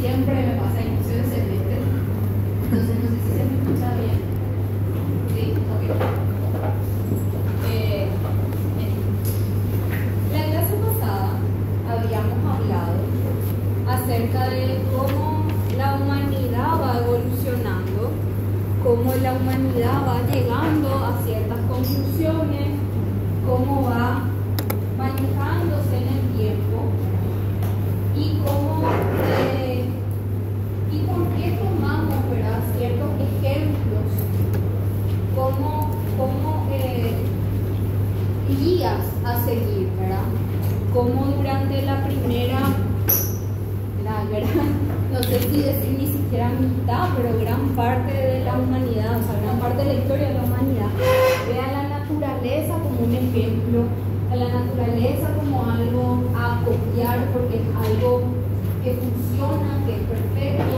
siempre me pasa inicio de semestre. Entonces no sé si se me escucha bien. Sí, ok. La clase pasada habíamos hablado acerca de cómo la humanidad va evolucionando, cómo la humanidad va llegando a ciertas conclusiones, cómo va manejándose en el tiempo y cómo y por qué tomamos, ¿verdad?, ciertos ejemplos como guías a seguir, ¿verdad? Como durante la primera, no sé si decir ni siquiera mitad, pero gran parte de la humanidad, o sea, gran parte de la historia de la humanidad, ve a la naturaleza como un ejemplo, a la naturaleza como algo a copiar, porque es algo que funciona, que es perfecto,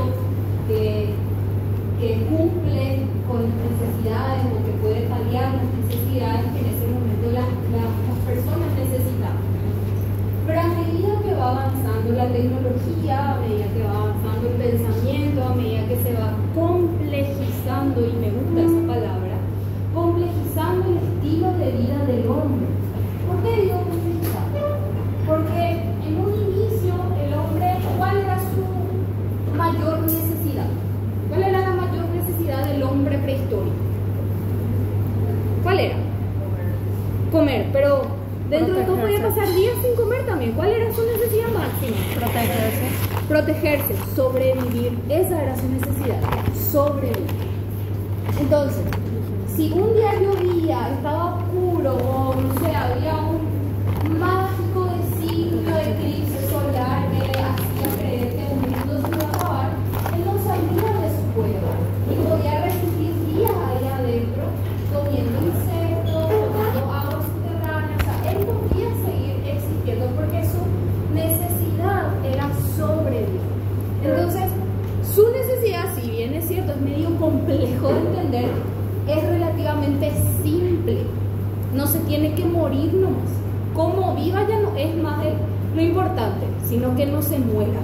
que cumple con las necesidades o que puede paliar las necesidades que en ese momento las personas necesitan. Pero a medida que va avanzando la tecnología, a medida que va avanzando el pensamiento, a medida que se va complejizando, y me gusta esa palabra, complejizando el estilo de vida del hombre. ¿Por qué digo complejizar? Porque en un inicio el hombre, ¿cuál era su mayor necesidad? ¿Cuál era la mayor necesidad del hombre prehistórico? ¿Cuál era? Comer, pero dentro de todo podía pasar días sin comer también. ¿Cuál era su necesidad máxima? Protegerse, sobrevivir. Esa era su necesidad, sobrevivir. Entonces, si un día llovía, estaba oscuro, o no sé, había un mágico signo de eclipse solar que le hacía creer que el mundo se iba a acabar, él no salía de su cueva y podía resistir días ahí adentro, comiendo insectos, tomando agua subterránea. O sea, él podía seguir existiendo porque su necesidad era sobrevivir. Entonces, su necesidad, si bien es cierto, es medio complejo de entender, es relativamente simple. No se tiene que morir nomás. Como viva ya no es más lo importante, sino que no se muera.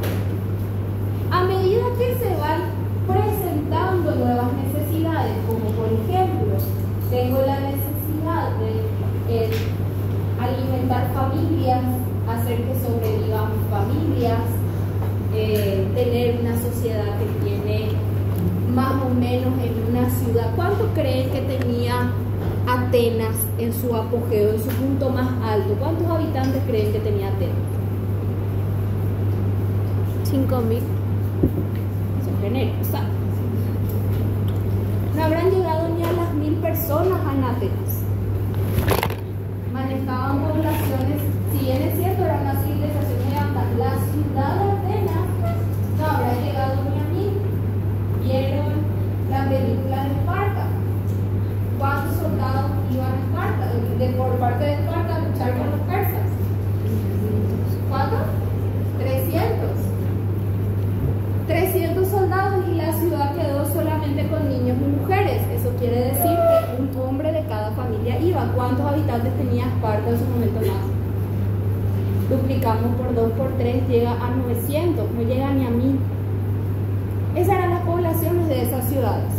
A medida que se van presentando nuevas necesidades, como por ejemplo, tengo la necesidad de alimentar familias, hacer que sobrevivan familias, tener una sociedad que tiene más o menos en una ciudad. ¿Cuánto creen que tenía Atenas en su apogeo, en su punto más alto? ¿Cuántos habitantes creen que tenía Atenas? 5.000. Eso es generosa. No habrán llegado ni a las 1.000 personas a Atenas. Manejaban poblaciones, si bien es cierto, era una civilización gigante. La ciudad de Atenas no habrá llegado ni a 1.000. Vieron la película de Esparta. ¿Cuántos soldados iban a Esparta? Por parte de Esparta a luchar con los persas. ¿Cuántos? 300 soldados, y la ciudad quedó solamente con niños y mujeres. Eso quiere decir que un hombre de cada familia iba. ¿Cuántos habitantes tenía Esparta en su momento más? Duplicamos por 2 por 3, llega a 900, no llega ni a 1.000. Esas eran las poblaciones de esas ciudades.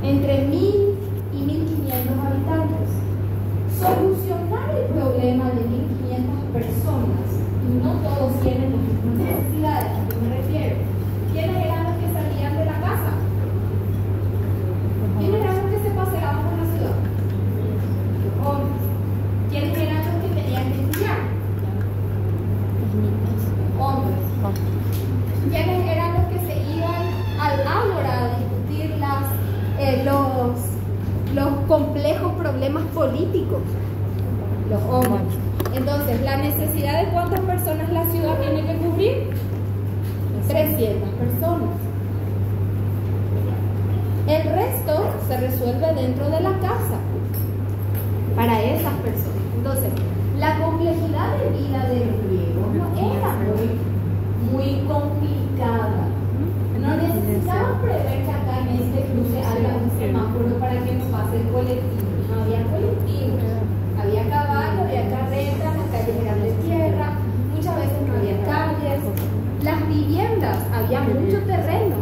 Entre 1.000 y 1.500 habitantes. Solucionar el problema de 1.500 personas, y no todos tienen las mismas necesidades, ¿a qué me refiero? ¿Quiénes eran los que salían de la casa? ¿Quiénes eran los que se paseaban por la ciudad? Los hombres. ¿Quiénes eran los que tenían que estudiar? Hombres. ¿Quiénes eran los que se iban al ágora a discutir los complejos problemas políticos? Los hombres. Entonces, ¿la necesidad de cuántas personas la ciudad tiene que cubrir? 300 personas. El resto se resuelve dentro de la casa para esas personas. Entonces, la complejidad de vida de los griegos no era muy complicada. No necesitaban prever que acá en este cruce haya un semáforo para que no pase el colectivo. No había colectivo, había caballo, había carretas, las calles eran de tierra, muchas veces no había calles. Las viviendas, había mucho terreno,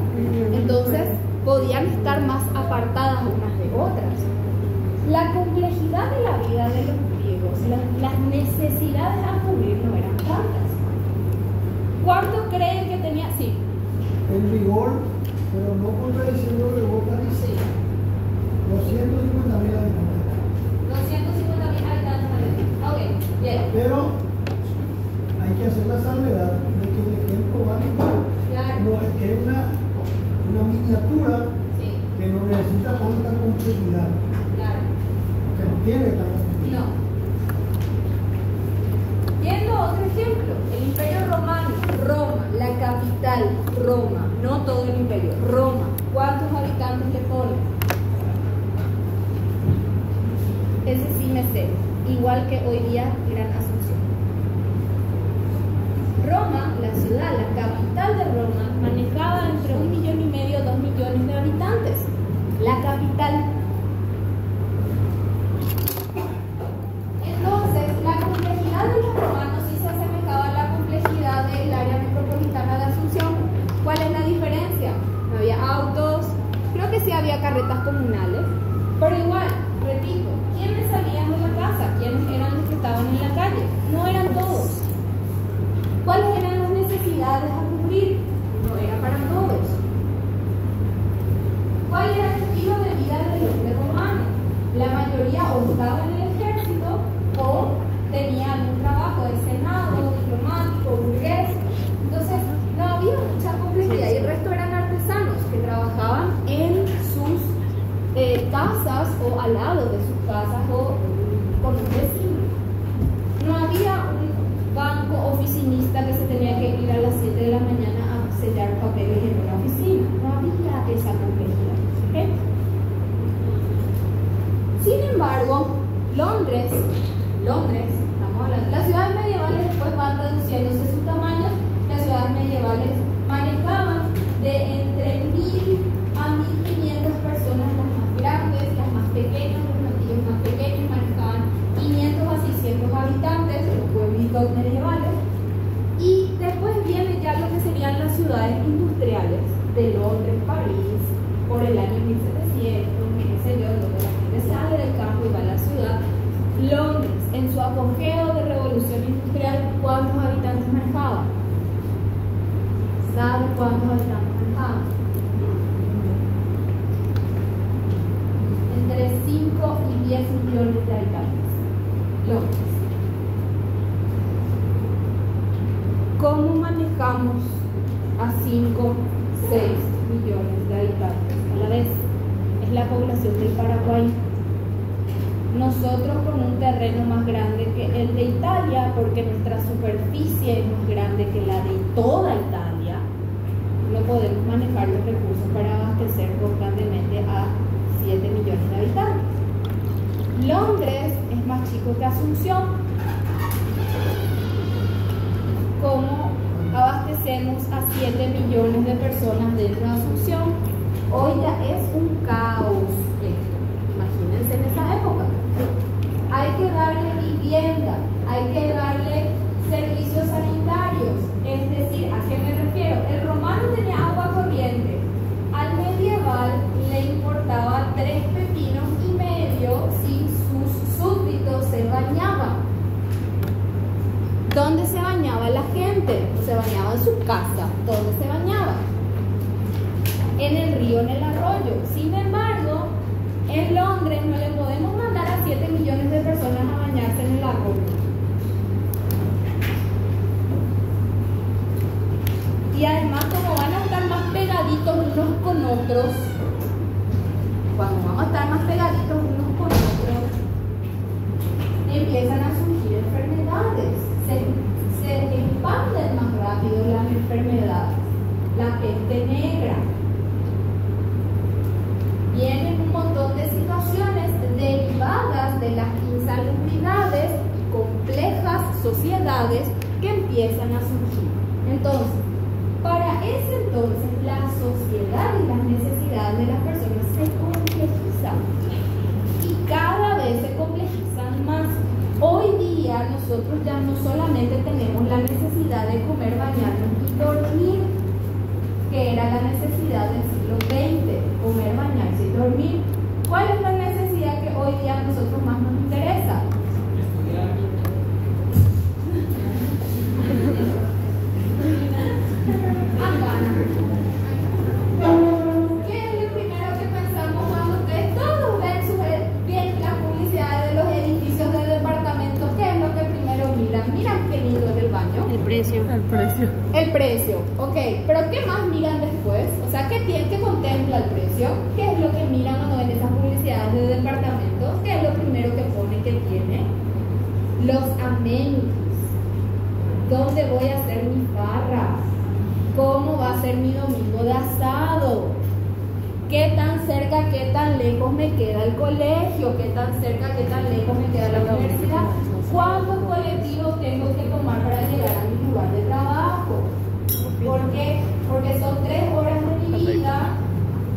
entonces podían estar más apartadas unas de otras. La complejidad de la vida de los griegos, las necesidades a cubrir no eran tantas. ¿Cuánto creen que tenía? Sí. En rigor, pero no contradiciendo lo que vos estás diciendo. 250.000 habitantes. 250.000 habitantes. Ok, bien. Pero hay que hacer la salvedad de que el ejemplo vale igual. Claro. No, es que es una miniatura Sí. que no necesita tanta complejidad. Claro. Que no tiene tanta complejidad. No. Viendo otro ejemplo, el Imperio Romano, Roma, la capital, Roma, no todo el imperio, Roma, ¿cuántos habitantes le ponen? Ese sí me sé, igual que hoy día Gran Asunción. Roma, la ciudad, la capital de Roma, manejaba entre 1,5 millones, 2 millones de habitantes. La capital. Entonces, la complejidad de los romanos sí se asemejaba a la complejidad del área metropolitana de Asunción. ¿Cuál es la diferencia? No había autos, creo que sí había carretas comunales, pero igual, repito, ¿quiénes salían de la casa? ¿Quiénes eran los que estaban en la calle? No eran todos. ¿Cuáles eran las necesidades a cubrir? No era para todos. ¿Cuál era el estilo de vida del hombre romano? La mayoría o estaba en el ejército o tenía algún trabajo de senado, diplomático, burgués. Entonces, no había mucha complejidad y el resto eran artesanos que trabajaban en sus casas o al lado de sus casas o con un vecino. No había un banco oficinista que se tenía que ir a las 7 de la mañana a sellar papeles en una oficina. No había esa complejidad. ¿Okay? Sin embargo, Londres, estamos hablando, las ciudades medievales después van reduciéndose su tamaño. Las ciudades medievales manejaban de entre 1.000 a 1.500 personas, las más grandes, las más pequeñas, los castillos más pequeños manejaban 500 a 600 habitantes, los pueblitos medievales. Y después viene ya lo que serían las ciudades industriales de Londres, París, por el año 1700, qué sé yo, donde la gente sale del campo y va a la ciudad. Londres, en su apogeo de revolución industrial, ¿cuántos habitantes manejaba? ¿Sabe cuántos habitantes manejaba? Entre 5 y 10 millones de habitantes. Londres. ¿Cómo manejamos a 5, 6 millones de habitantes a la vez? Es la población del Paraguay. Nosotros con un terreno más grande que el de Italia, porque nuestra superficie es más grande que la de toda Italia, no podemos manejar los recursos para abastecer constantemente a 7 millones de habitantes. Londres es más chico que Asunción. ¿Cómo abastecemos a 7 millones de personas dentro de Asunción? Hoy ya es un caos esto. Imagínense en esa época. Hay que darle vivienda, hay que darle servicios sanitarios. Es decir, ¿a qué me refiero? El romano tenía agua corriente. Al medieval le importaba 3 pepinos y medio si sus súbditos se bañaban. ¿Dónde se bañaba la gente? Se bañaba en su casa. ¿Dónde se bañaba? En el río, en el arroyo. Sin embargo, en Londres no le podemos mandar a 7 millones de personas a bañarse en el arroyo. Y además, como van a estar más pegaditos unos con otros, cuando vamos a estar más pegaditos unos con otros, empiezan a surgir enfermedades. Se expanden más rápido las enfermedades. La peste negra. Vienen un montón de situaciones derivadas de las insalubridades y complejas sociedades que empiezan a surgir. Entonces, para ese entonces, la sociedad y las necesidades de las personas se complejizan y cada vez se complejizan más. Hoy día nosotros ya no solamente tenemos la necesidad de comer, bañarnos y dormir, precio. Ok, pero ¿qué más miran después? O sea, ¿qué contempla el precio? ¿Qué es lo que miran cuando ven esas publicidades de departamentos? ¿Qué es lo primero que pone que tiene? Los amenities. ¿Dónde voy a hacer mi farra? ¿Cómo va a ser mi domingo de asado? ¿Qué tan cerca, qué tan lejos me queda el colegio? ¿Qué tan cerca, qué tan lejos me queda la universidad? ¿Cuántos colectivos tengo que tomar para llegar a mi lugar de trabajo? ¿Por qué? Porque son 3 horas de mi vida,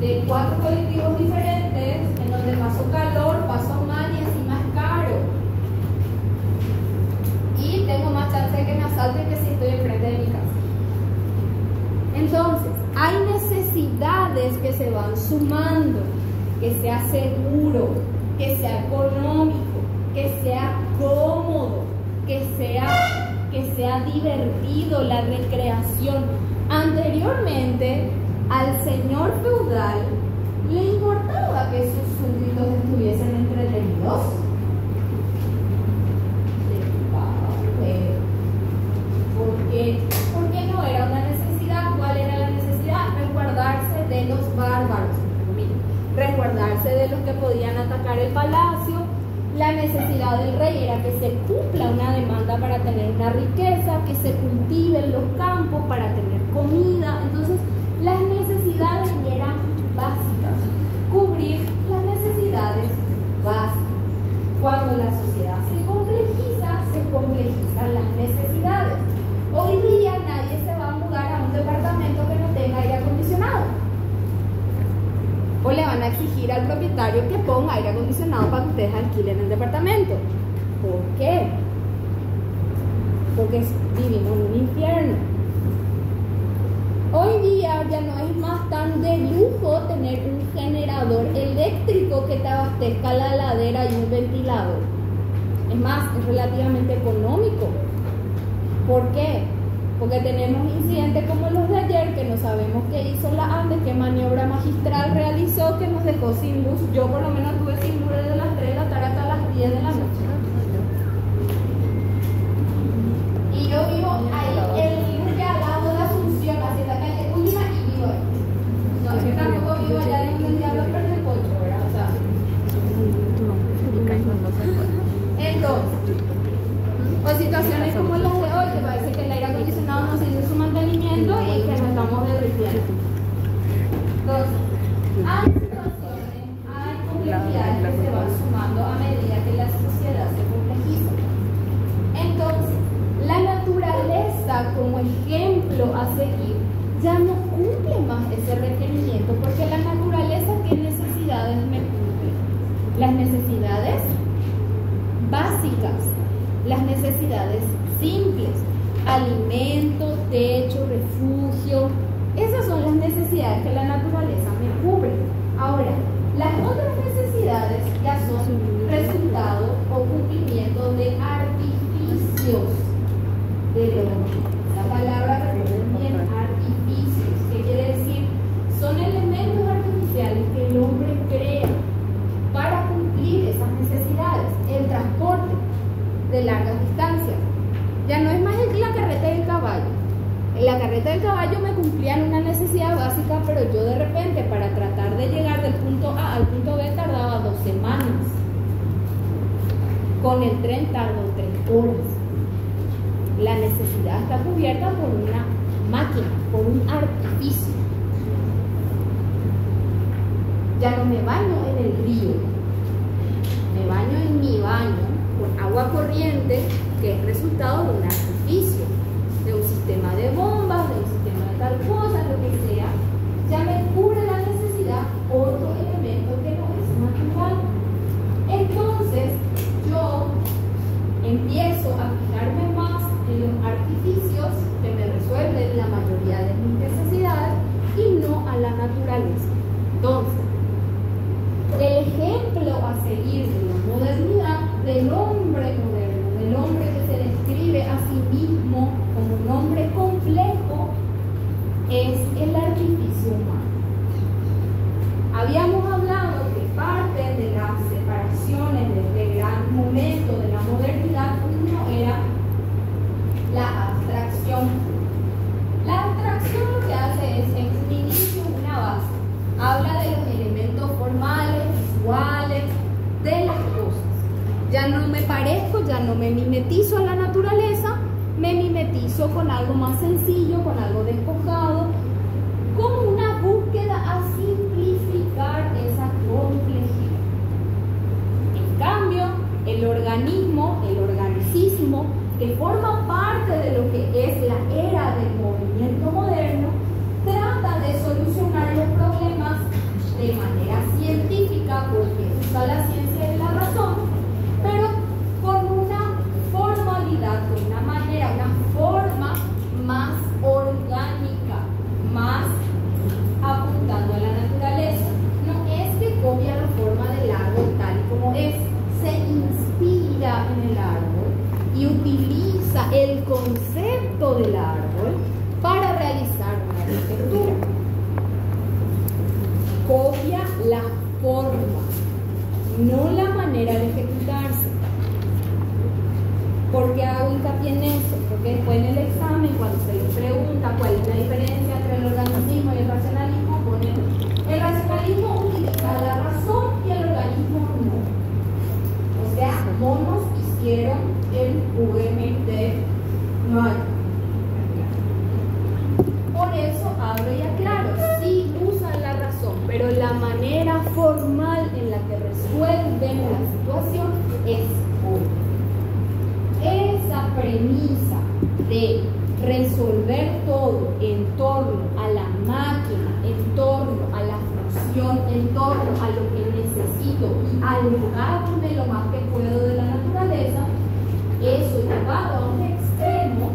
de 4 colectivos diferentes, en donde paso calor, paso mal y encima es caro. Y tengo más chance de que me asalten que si estoy enfrente de mi casa. Entonces, hay necesidades que se van sumando, que sea seguro, que sea económico, que sea cómodo, que sea divertido, la recreación. Anteriormente, al señor feudal le importaba que sus súbditos estuviesen entretenidos. ¿Por qué? Porque no era una necesidad. ¿Cuál era la necesidad? Resguardarse de los bárbaros, resguardarse de los que podían atacar el palacio. La necesidad del rey era que se cumpla una demanda para tener una riqueza, que se cultiven los campos para tener comida. Entonces, las necesidades eran básicas. Cubrir las necesidades básicas. Cuando la sociedad se complejizan las necesidades. Hoy día nadie se va a mudar a un departamento que no tenga aire acondicionado. O le van a exigir al propietario que ponga aire acondicionado para que ustedes alquilen el departamento. ¿Por qué? Porque vivimos en un infierno. Hoy día ya no es más tan de lujo tener un generador eléctrico que te abastezca la heladera y un ventilador. Es más, es relativamente económico. ¿Por qué? Porque tenemos incidentes como los de ayer, que no sabemos qué hizo la ANDE, qué maniobra magistral realizó, que nos dejó sin luz. Yo por lo menos tuve sin luz desde las 3 de la tarde hasta las 10 de la noche. Y yo vivo ahí, el luz que al lado de Asunción, hacia la calle Última, y vivo ahí. No, es que tampoco vivo allá en el diablo perder el coche, ¿verdad? O sea. Entonces, o situaciones como las de hoy, que parece que el aire acondicionado no se hizo su mantenimiento y que nos estamos derritiendo. Entonces, hay situaciones, hay complejidades que se van sumando a medida que la sociedad se complejiza. Entonces, la naturaleza como ejemplo a seguir ya no cumple más ese requerimiento, porque la naturaleza, ¿qué necesidades me cumple? Las necesidades básicas, las necesidades simples, alimento, techo, refugio. Esas son las necesidades que la naturaleza me cubre. Ahora, las otras necesidades ya son resultado o cumplimiento de artificios del hombre. La palabra, recuerden bien, artificios. ¿Qué quiere decir? Son elementos artificiales que el hombre crea para cumplir esas necesidades. El transporte de largas distancias. Ya no es más la carreta del caballo. La carreta del caballo me cumplía en una necesidad básica, pero yo de repente para tratar de llegar del punto A al punto B tardaba 2 semanas. Con el tren tardo 3 horas. La necesidad está cubierta por una máquina, por un artificio. Ya no me baño en el río, me baño en mi baño con agua corriente, que es resultado de un artificio, de un sistema de bombas, de un sistema de tal cosa, lo que sea. Ya me cubre la necesidad otro elemento que no es natural. Entonces yo empiezo a fijarme más en los artificios que me resuelven la mayoría de mis necesidades y no a la naturaleza. Entonces, el ejemplo a seguir de la modernidad, del hombre moderno, del hombre que se describe a sí mismo como un hombre complejo, es el artificio humano. Habíamos hablado que parte de las separaciones de este gran momento de la modernidad, uno era la abstracción. La me mimetizo a la naturaleza, me mimetizo con algo más sencillo, con algo despojado, como una búsqueda a simplificar esa complejidad. En cambio, el organismo, el organicismo, que forma parte de lo que es la era del movimiento moderno, trata de solucionar los problemas de manera científica, porque usa la ciencia y la razón, pero con una formalidad, con una manera, una forma más orgánica, más apuntando a la naturaleza. No es que copia la forma del árbol tal y como es, se inspira en el árbol y utiliza el concepto del árbol para realizar una arquitectura. Copia la forma, no la manera de ejecutarse. ¿Por qué hago hincapié en eso? Porque después en el examen, cuando se les pregunta cuál es la diferencia entre el organicismo y el racionalismo, ponen el racionalismo utiliza la razón y el organismo no. O sea, monos hicieron el UMT Nueva York. Por eso hablo y aclaro, sí usan la razón, pero la manera formal en la que resuelven la situación es otra. Esa premisa de resolver todo en torno a la máquina, en torno a la función, en torno a lo que necesito y alejarme lo más que puedo de la naturaleza, eso llevado a un extremo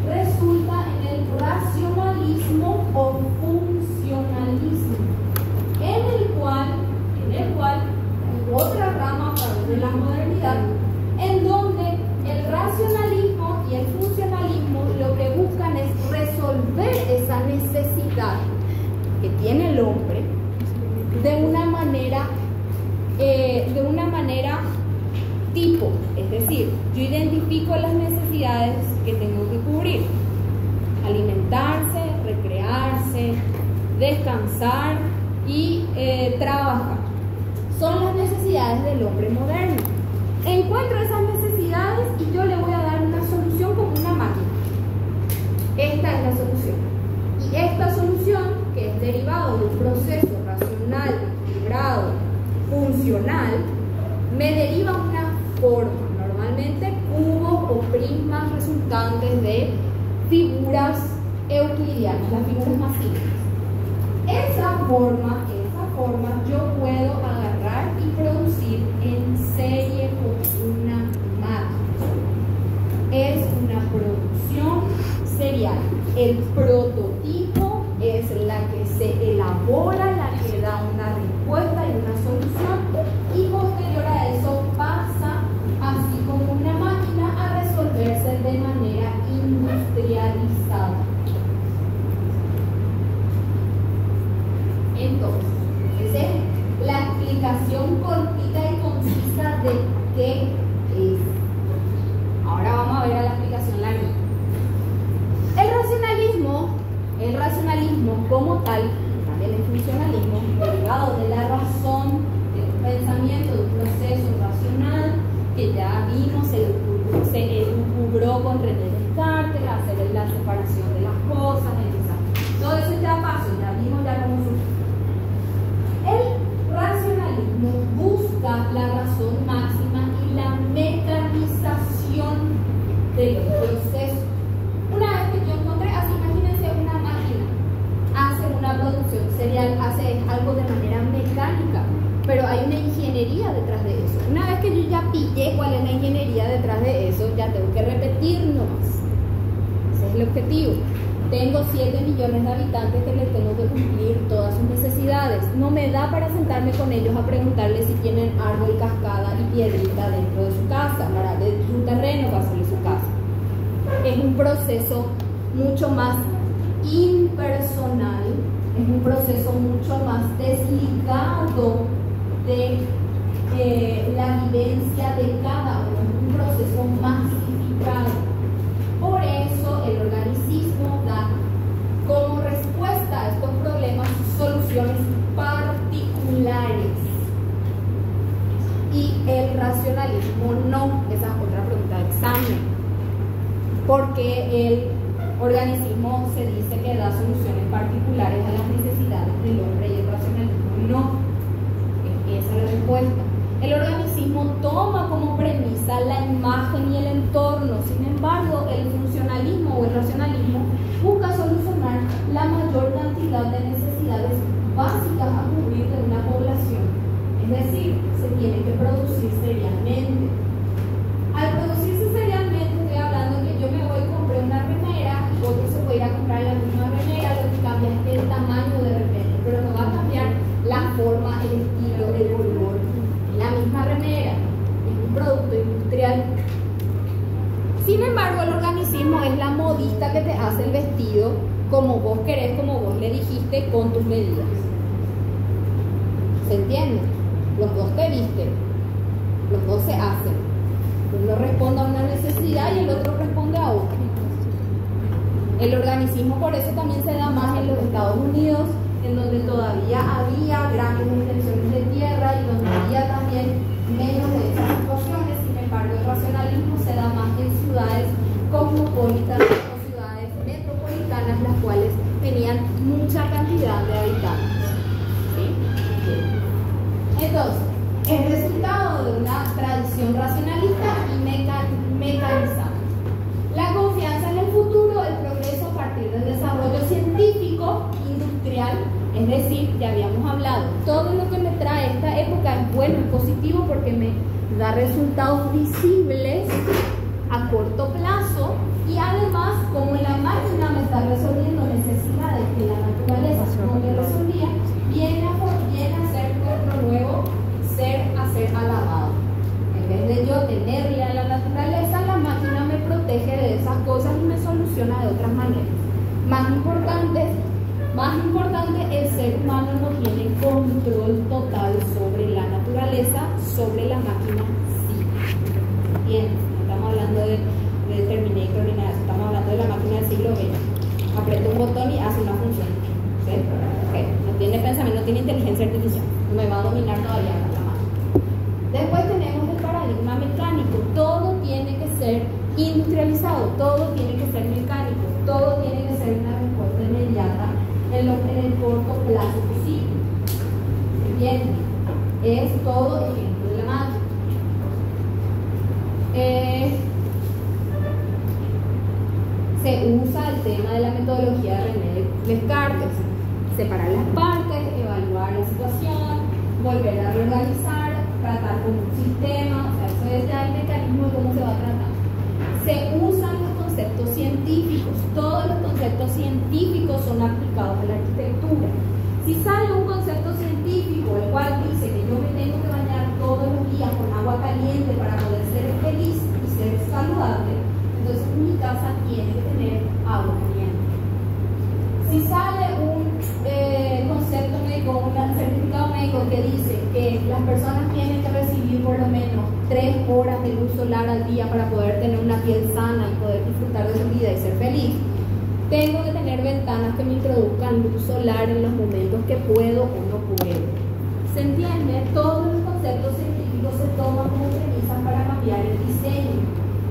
resulta en el racionalismo o funcionalismo, en el cual hay otra rama a través de la modernidad, en donde el racionalismo y el funcionalismo lo que buscan es resolver esa necesidad que tiene el hombre de una manera tipo, es decir, yo identifico las necesidades que tengo que cubrir: alimentarse, recrearse, descansar y trabajar. Son las necesidades del hombre moderno. Encuentro esas necesidades y yo le voy a dar una solución como una máquina. Esta es la solución. Y esta solución, que es derivado de un proceso racional, equilibrado, funcional, me deriva una forma, normalmente cubos o prismas resultantes de figuras euclidianas, las figuras más simples. Esa forma yo puedo agarrar y producir en serie con una máquina. Es una producción serial. El prototipo es la que se elabora, la que da una respuesta y una solución, y posterior a eso pasa, así como una máquina, a resolverse de manera industrializada. Entonces, esa es la explicación cortita y concisa de qué es. Ahora vamos a ver a la explicación larga. El racionalismo como tal, también el funcionalismo, derivado de la razón, de un pensamiento, de un proceso racional, que ya vimos, se elucubró con René Descartes, hacer la separación de las cosas, todo eso ya pasó, ya vimos ya cómo surgió. El racionalismo busca la razón máxima y la mecanización de los procesos. Una vez que yo encontré, así imagínense una máquina, hace una producción serial, hace algo de manera mecánica, pero hay una ingeniería detrás de eso. Una vez que yo ya pillé cuál es la ingeniería detrás de eso, ya tengo que repetir nomás. Ese es el objetivo. Tengo 7 millones de habitantes que les tengo que cumplir todas sus necesidades. No me da para sentarme con ellos a preguntarles si tienen árbol, cascada y piedrita dentro de su casa, para de su terreno para hacerle su casa. Es un proceso mucho más impersonal, es un proceso mucho más desligado de la vivencia de cada uno, es un proceso masificado. Por eso el organicismo da como respuesta a estos problemas soluciones particulares y el racionalismo no. Esa es otra pregunta porque el organismo se dice que da soluciones particulares a las necesidades del hombre y el racionalismo no. Esa es la respuesta. El organicismo toma como premisa la imagen y el entorno. Sin embargo, el funcionalismo o el racionalismo busca solucionar la mayor cantidad de necesidades básicas a cubrir de una población. Es decir, se tiene que producir serialmente. Al producirse serialmente, estoy hablando que yo me voy a comprar una remera y otro se puede ir a comprar la misma remera, lo que cambia es el tamaño de repente, pero no va a cambiar la forma, el estilo, el color. La misma remera es un producto industrial. Sin embargo, el organicismo es la modista que te hace el vestido como vos querés, como vos le dijiste, con tus medidas. ¿Se entiende? Los dos te visten, los dos se hacen. Uno responde a una necesidad y el otro responde a otra. El organicismo por eso también se da más en los Estados Unidos, en donde todavía había grandes extensiones de tierra y donde había también menos de esas situaciones. Sin embargo, el racionalismo se da más en ciudades cosmopolitas o ciudades metropolitanas, las cuales tenían mucha cantidad de habitantes. ¿Sí? Entonces, el resultado de una tradición racionalista y mecanizada. La confianza en el futuro, el progreso a partir del desarrollo científico, industrial, es decir, ya habíamos hablado, todo lo que me trae esta época es bueno, es positivo porque me da resultados visibles a corto plazo y además, como la máquina me está resolviendo necesidades que la naturaleza no me resolvía, viene a ser otro nuevo a ser alabado. En vez de yo tenerle a la naturaleza, la máquina me protege de esas cosas y me soluciona de otras maneras. Más importante, el ser humano no tiene control total sobre la naturaleza, sobre la máquina sí. Bien, no estamos hablando de Terminator ni nada, estamos hablando de la máquina del siglo XX. Aprieta un botón y hace una función. ¿Sí? Okay. No tiene pensamiento, no tiene inteligencia artificial. No me va a dominar todavía la máquina. Después tenemos el paradigma mecánico. Todo tiene que ser industrializado, todo tiene que ser mecánico, todo tiene que ser una respuesta inmediata en el corto plazo posible. ¿Entienden? Es todo ejemplo de la máquina. Se usa el tema de la metodología de René Descartes: separar las partes, evaluar la situación, volver a reorganizar, tratar con un sistema. O sea, eso es ya el mecanismo de cómo se va a tratar. Se usan los conceptos científicos, todos los conceptos científicos son aplicados a la arquitectura. Si sale un concepto científico el cual dice que yo me tengo que bañar todos los días con agua caliente para poder ser feliz y ser saludable, entonces mi casa tiene que tener agua caliente. Si sale un concepto médico, un certificado médico que dice que las personas tienen que recibir por lo menos 3 horas de luz solar al día para poder tener una piel sana y poder disfrutar de su vida y ser feliz, tengo que tener ventanas que me introduzcan luz solar en los momentos que puedo o no puedo. ¿Se entiende? Todos los conceptos científicos se toman como premisas para cambiar el diseño.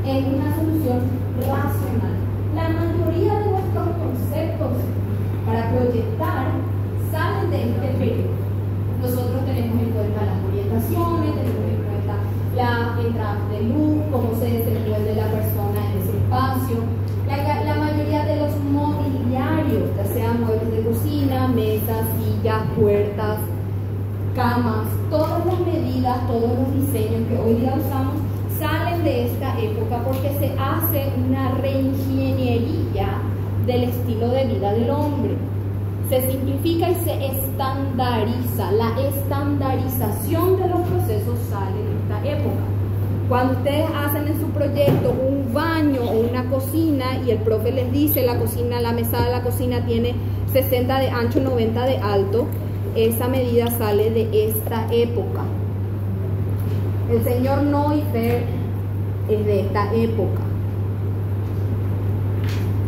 Es una solución racional. La mayoría de nuestros conceptos para proyectar salen de este periodo. Nosotros tenemos en cuenta las orientaciones, tenemos en cuenta la entrada de luz, cómo se desenvuelve la persona en ese espacio. La mayoría de los mobiliarios, ya sean muebles de cocina, mesas, sillas, puertas, camas, todas las medidas, todos los diseños que hoy día usamos salen de esta época porque se hace una reingeniería del estilo de vida del hombre. Se simplifica y se estandariza. La estandarización de los procesos sale en esta época. Cuando ustedes hacen en su proyecto un baño o una cocina y el profe les dice la cocina, la mesada de la cocina tiene 60 de ancho, 90 de alto, esa medida sale de esta época. El señor Neufeld es de esta época.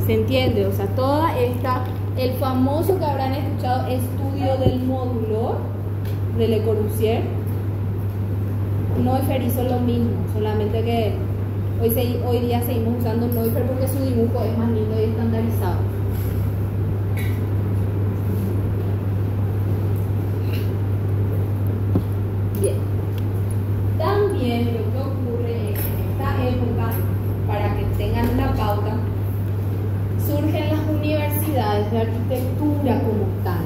¿Se entiende? O sea, toda esta, el famoso que habrán escuchado estudio del módulo de Le Corbusier, Neufeld hizo lo mismo, solamente que Hoy día seguimos usando Neufeld porque su dibujo es más lindo y estandarizado. Bien. También lo que ocurre es que en esta época, para que tengan una pauta, surgen las universidades de arquitectura como tal.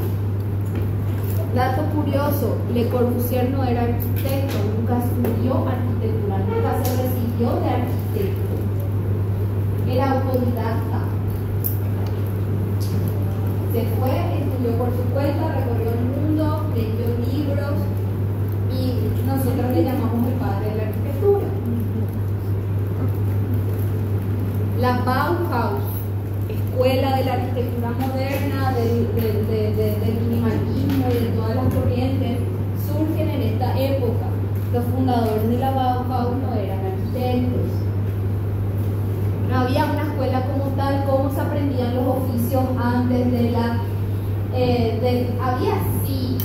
Dato curioso, Le Corbusier no era arquitecto, nunca estudió arquitectura, nunca se recibió de arquitecto. Era autodidacta. Se fue, estudió por su cuenta, recorrió el mundo, leyó libros y nosotros le llamamos el padre de la arquitectura. La Bauhaus, escuela de la arquitectura moderna, del minimalismo y de todas las corrientes, surgen en esta época. Los fundadores de la Bauhaus no eran arquitectos. No había una escuela como tal, como se aprendían los oficios antes de la... había sí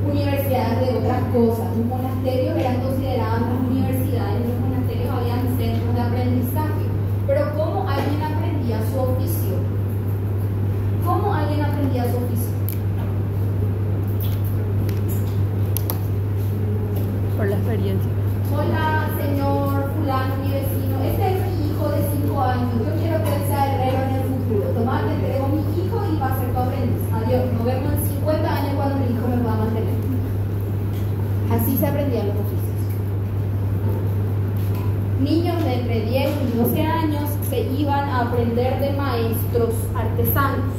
universidades de otras cosas. Los monasterios eran consideradas las universidades, en los monasterios habían centros de aprendizaje. Pero ¿cómo alguien aprendía su oficio? ¿Cómo alguien aprendía su oficio? Por la experiencia. Hola, señor fulano, mi vecino. Este es mi hijo de 5 años. Yo quiero que él sea herrero en el futuro. Tomás, te entrego a mi hijo y va a ser tu aprendiz. Adiós. Nos vemos en 50 años cuando mi hijo me va a mantener. Así se aprendían los oficios. Niños de entre 10 y 12 años se iban a aprender de maestros artesanos.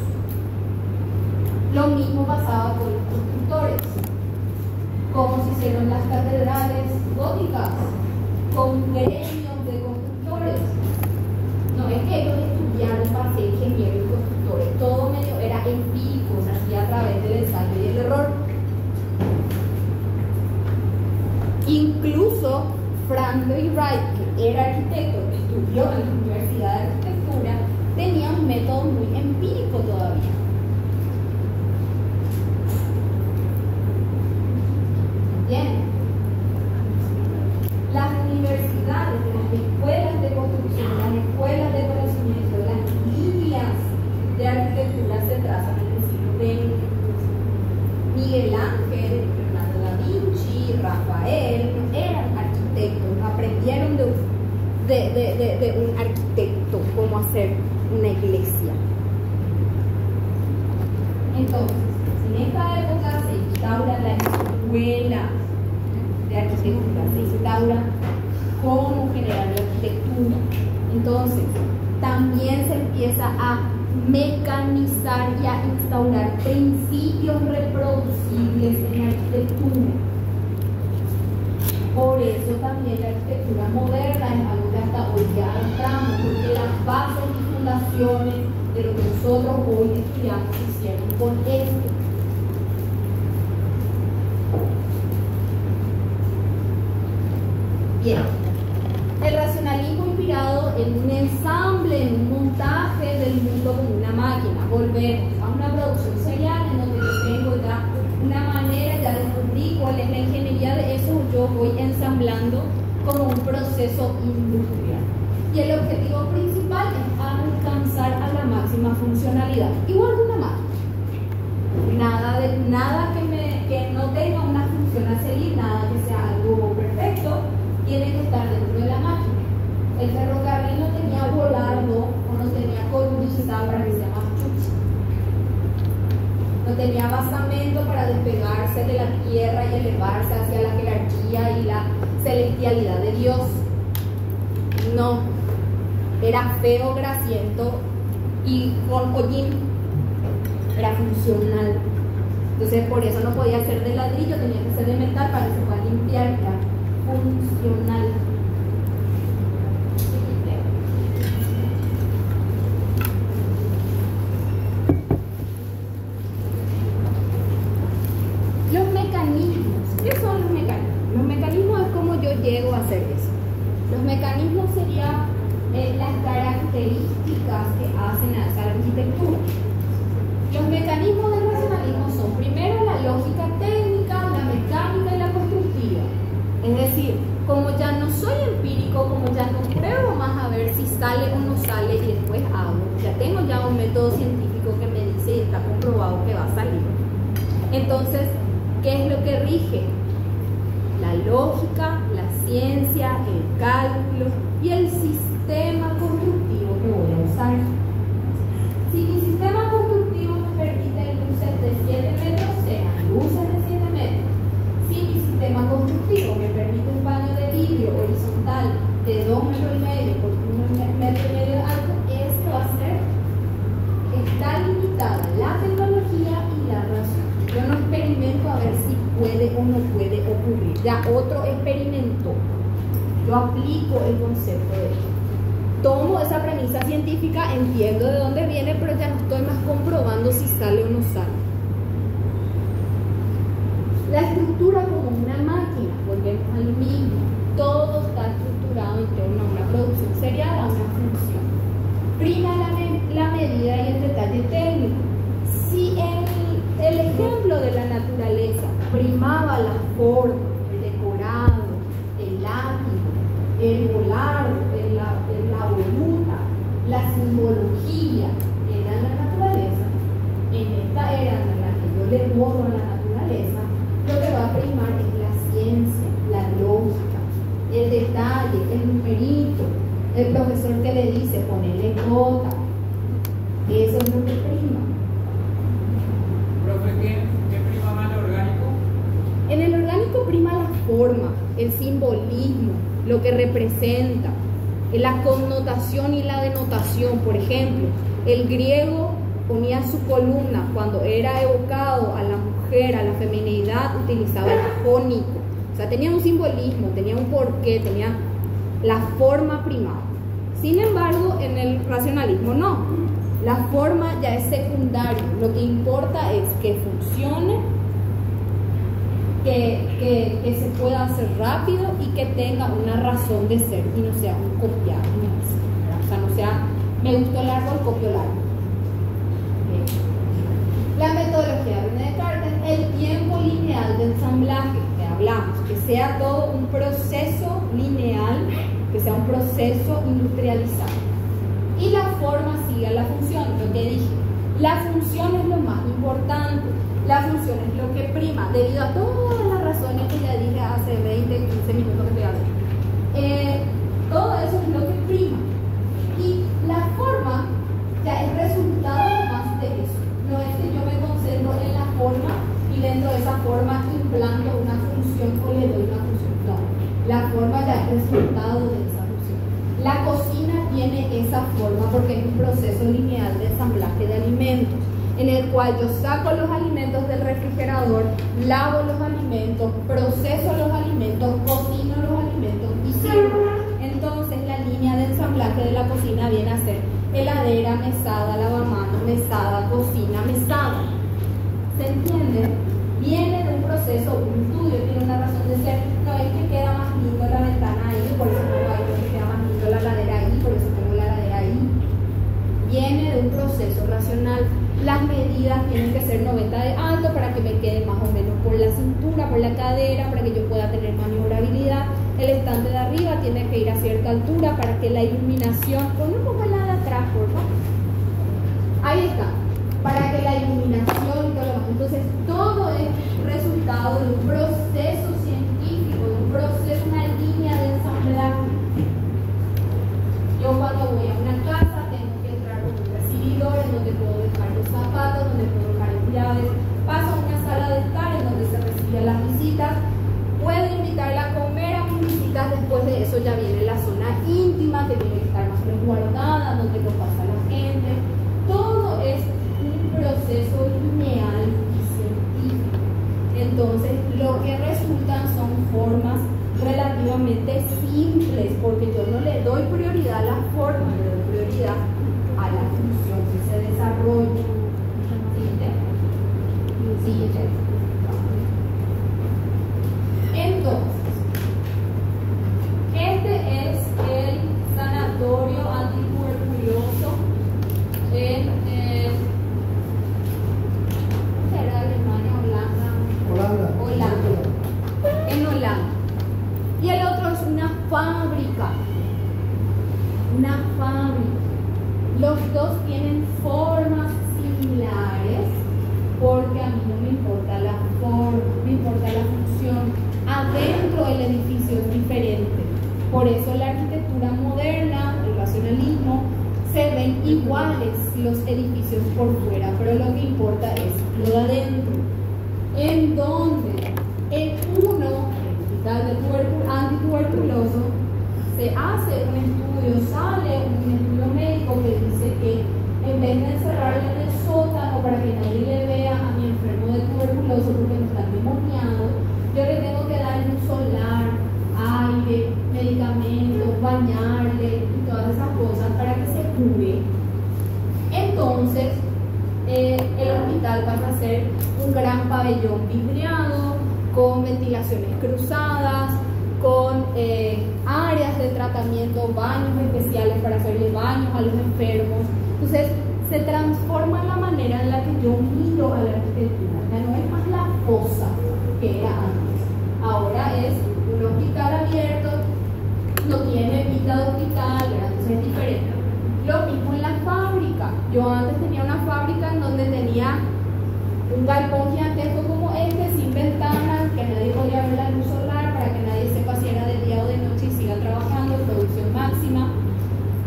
Lo mismo pasaba con los constructores. Cómo se hicieron las catedrales góticas, con gremios de constructores. No es que ellos estudiaron para ser ingenieros y constructores, todo medio era empírico, se hacía a través del ensayo y el error. Incluso Frank Wright, que era arquitecto, que estudió en la Universidad de Arquitectura, tenía un método muy empírico todavía. Bien. Las universidades, las escuelas de construcción, las escuelas de conocimiento, las líneas de arquitectura se trazan en el siglo XX. Miguel Ángel, Leonardo da Vinci, Rafael eran arquitectos, aprendieron de un arquitecto cómo hacer una iglesia. Entonces, en esta época se instaura la escuela de arquitectura, se instaura cómo generar la arquitectura. Entonces, también se empieza a mecanizar y a instaurar principios reproducibles en la arquitectura. Por eso también la arquitectura moderna es algo que hasta hoy ya entramos, porque las bases y fundaciones de lo que nosotros hoy estudiamos se hicieron con esto. Bien, el racionalismo inspirado en un ensamble, en un montaje del mundo como una máquina. Volvemos a una producción serial en donde yo tengo ya una manera, ya descubrí cuál es la ingeniería de eso, yo voy ensamblando como un proceso industrial. Y el objetivo principal es alcanzar a la máxima funcionalidad, igual que una máquina. Nada que no tenga una función a seguir, nada que sea algo perfecto, tiene que estar dentro de la máquina. El ferrocarril no tenía volardo o no tenía cornisa para que sea más chucha. No tenía basamento para despegarse de la tierra y elevarse hacia la jerarquía y la celestialidad de Dios. No. Era feo, grasiento y con hollín. Era funcional. Entonces por eso no podía ser de ladrillo, tenía que ser de metal para que se pueda limpiar. Era funcional. Los mecanismos. ¿Qué son los mecanismos? Los mecanismos es como yo llego a hacer eso. Los mecanismos serían las características que hacen a esa arquitectura. Los mecanismos del racionalismo son primero la lógica técnica, la mecánica y la constructiva. Es decir, como ya no soy Entonces, ¿qué es lo que rige? La lógica, la ciencia, el cálculo y el sistema constructivo que voy a usar. Si mi sistema constructivo me permite luces de 7 metros, sean luces de 7 metros. Si mi sistema constructivo me permite un paño de vidrio horizontal de 2,5 metros por 1,5 metros de alto, ese va a ser, está limitada la tecnología y la razón. Yo no experimento a ver si puede o no puede ocurrir. Ya otro experimento. Yo aplico el concepto de esto. Tomo esa premisa científica, entiendo de dónde viene, pero ya no estoy más comprobando si sale o no sale. La estructura como una máquina, volvemos al mismo. Todo está estructurado en torno a una producción serial, a una función. Prima la medida y el detalle técnico. Si el ejemplo de la naturaleza primaba la forma, el decorado, el látigo, el volardo, la voluta, la simbología, era la naturaleza, en esta era en la que yo le borro a la naturaleza, lo que va a primar es la ciencia, la lógica, el detalle, el numerito, el profesor que le dice ponerle cota, eso es lo que prima. Profe, ¿qué prima más el orgánico? En el orgánico prima la forma, el simbolismo, lo que representa, la connotación y la denotación. Por ejemplo, el griego ponía su columna, cuando era evocado a la mujer, a la feminidad, utilizaba el jónico. O sea, tenía un simbolismo, tenía un porqué, tenía la forma primada. Sin embargo, en el racionalismo no. La forma ya es secundario. Lo que importa es que funcione, que se pueda hacer rápido y que tenga una razón de ser y no sea un copiar. O sea, no sea, me gustó el árbol, copio el árbol. La metodología de René Descartes, el tiempo lineal de ensamblaje que hablamos, que sea todo un proceso lineal, que sea un proceso industrializado. Y la forma sigue a la función, lo que dije. La función es lo más importante. La función es lo que prima, debido a todas las razones que ya dije hace 20, 15 minutos que te hablé. Todo eso es lo que prima. Y la forma ya es resultado más de eso. No es que yo me concentro en la forma y dentro de esa forma implanto una función o le doy una función. No, la forma ya es resultado de esa función. La cocina tiene esa forma porque es un proceso lineal de ensamblaje de alimentos, en el cual yo saco los alimentos del refrigerador, lavo los alimentos, proceso los alimentos, cocino los alimentos y sirvo. Entonces la línea de ensamblaje de la cocina viene a ser heladera, mesada, lavamanos, mesada, cocina, mesada. ¿Se entiende? Viene de un proceso, un estudio, tiene una razón de ser. No es que queda más lindo la ventana ahí, por eso pongo ahí, porque queda más lindo la ladera ahí, por eso tengo la ladera ahí. Viene de un proceso racional. Las medidas tienen que ser 90 de alto para que me quede más o menos por la cintura, por la cadera, para que yo pueda tener maniobrabilidad. El estante de arriba tiene que ir a cierta altura para que la iluminación, pon un poco la de atrás, por favor. Ahí está, para que la iluminación y todo lo demás. Entonces, todo es resultado de un proceso científico, de un proceso, una línea de ensamblaje. Yo cuando voy a una casa tengo que entrar con un recibidor en donde puedo dejar los zapatos, donde puedo dejar las llaves. Paso a una sala de estar en donde se reciben las visitas. Puedo invitarla a comer a mis visitas. Después de eso ya viene la zona íntima, que tiene que estar más resguardada, donde no pasa la gente. Todo es un proceso lineal y científico. Entonces, lo que resultan son formas relativamente simples, porque yo no le doy prioridad a la forma, le doy prioridad a la función que se desarrolla. ¿Sí? Entonces, este es el sanatorio antituberculoso en Alemania, Holanda. En Holanda. Y el otro es una fábrica. Una fábrica. Los dos tienen formas similares porque a mí no me importa la Por eso la arquitectura moderna, el racionalismo, se ven iguales los edificios por fuera, pero lo que importa es lo de adentro. En donde en uno, el hospital antituberculoso, se hace un estudio, sale un estudio médico que dice que en vez de encerrarle en el sótano para que nadie le vea a mi enfermo de tuberculoso porque no está demoniado, yo le tengo que dar un solar, aire, medicamentos, bañarle y todas esas cosas para que se cure. Entonces, el hospital pasa a ser un gran pabellón vidriado, con ventilaciones cruzadas, con áreas de tratamiento, baños especiales para hacerle baños a los enfermos. Entonces, se transforma la manera en la que yo miro a la arquitectura. Ya no es más la fosa que era antes. Ahora es un hospital abierto, no tiene pinta de hospital, entonces es diferente. Lo mismo en la fábrica. Yo antes tenía una fábrica en donde tenía un galpón gigantesco como este, sin ventanas, que nadie podía ver la luz solar, para que nadie sepa si era de día o de noche y siga trabajando, producción máxima.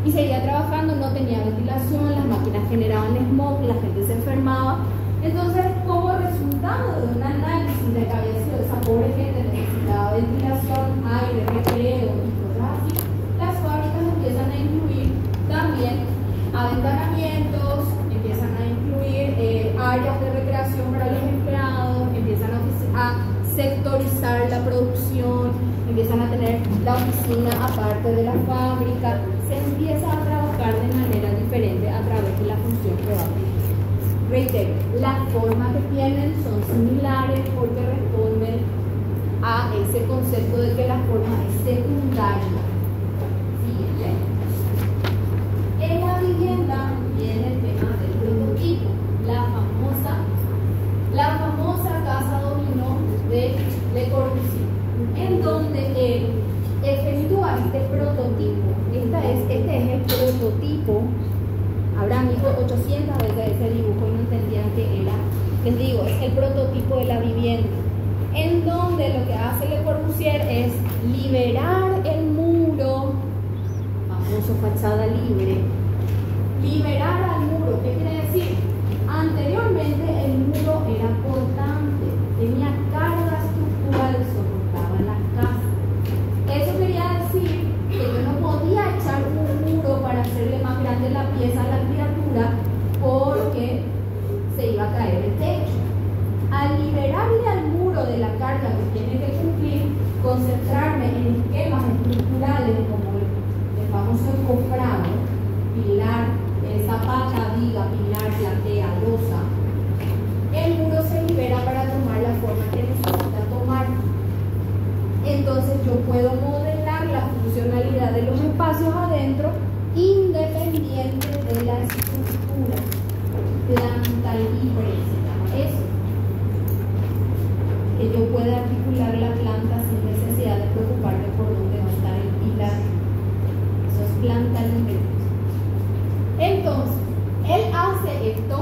Y seguía trabajando, no tenía ventilación, las máquinas generaban smog, la gente se enfermaba. Entonces, como resultado de un análisis de que había sido esa pobre gente necesitaba ventilación, aire, recreo y cosas así, las fábricas empiezan a incluir también aventanamientos, empiezan a incluir áreas de recreación para los empleados, empiezan a sectorizar la producción, empiezan a tener la oficina aparte de la fábrica, se empieza a trabajar de manera diferente a través de la función que va a tener. Reitero, las formas que tienen son similares porque responden a ese concepto de que la forma es secundaria. Siguiente. En la vivienda viene el tema del prototipo, la famosa casa dominó de Le Corbusier, en donde él efectúa este prototipo. Este es el prototipo. Habrán visto 800 veces ese dibujo y no entendían qué era. Les digo, es el prototipo de la vivienda, en donde lo que hace Le Corbusier es liberar el muro, famoso fachada libre, liberar al muro. ¿Qué quiere decir? Anteriormente el muro era portante, tenía carga estructural, soportaba las casas. Eso quería decir que yo no podía echar un muro para hacerle más grande la pieza a la criatura porque se iba a caer el techo. Al liberarle al muro de la carga que tiene que cumplir, concentrarme en esquemas estructurales como el famoso encofrado, pilar, zapata, viga, pilar, platea, losa, el muro se libera para tomar la forma que necesita tomar. Entonces yo puedo modelar la funcionalidad de los espacios adentro independiente de la estructura. Planta libre se llama eso. Que yo pueda articular la planta sin necesidad de preocuparme por dónde va a estar el pilar. Eso es planta libre. Entonces, él hace esto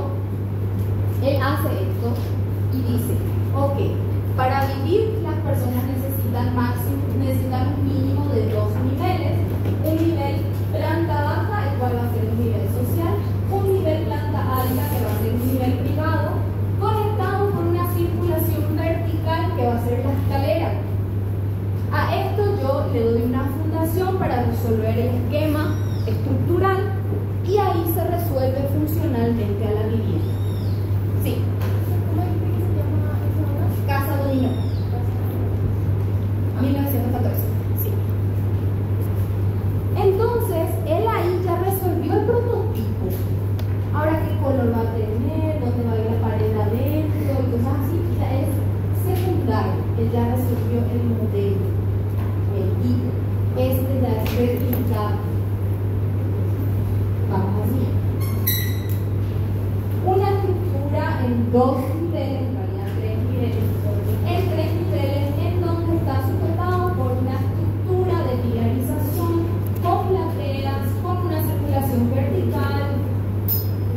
y dice, ok, para vivir las personas necesitan un mínimo de 2 niveles. Un nivel planta baja, el cual va a ser un nivel social, un nivel planta alta, que va a ser un nivel privado, conectado con una circulación vertical que va a ser la escalera. A esto yo le doy una fundación para resolver el esquema estructural y ahí se resuelve funcionalmente a la vivienda. Sí. ¿Cómo dice que se llama esa obra? Casa Dominó. 1914. Sí. Entonces, él ahí ya resolvió el prototipo. Ahora, ¿qué color va a tener? ¿Dónde va a ir la pared adentro? Y cosas así. Ya es secundario. Él ya resolvió el modelo, el tipo. Este ya es replicable. Vamos así. Una estructura en 2 niveles, en realidad 3 niveles, en 3 niveles, en donde está sujetado por una estructura de pilarización con plateas, con una circulación vertical,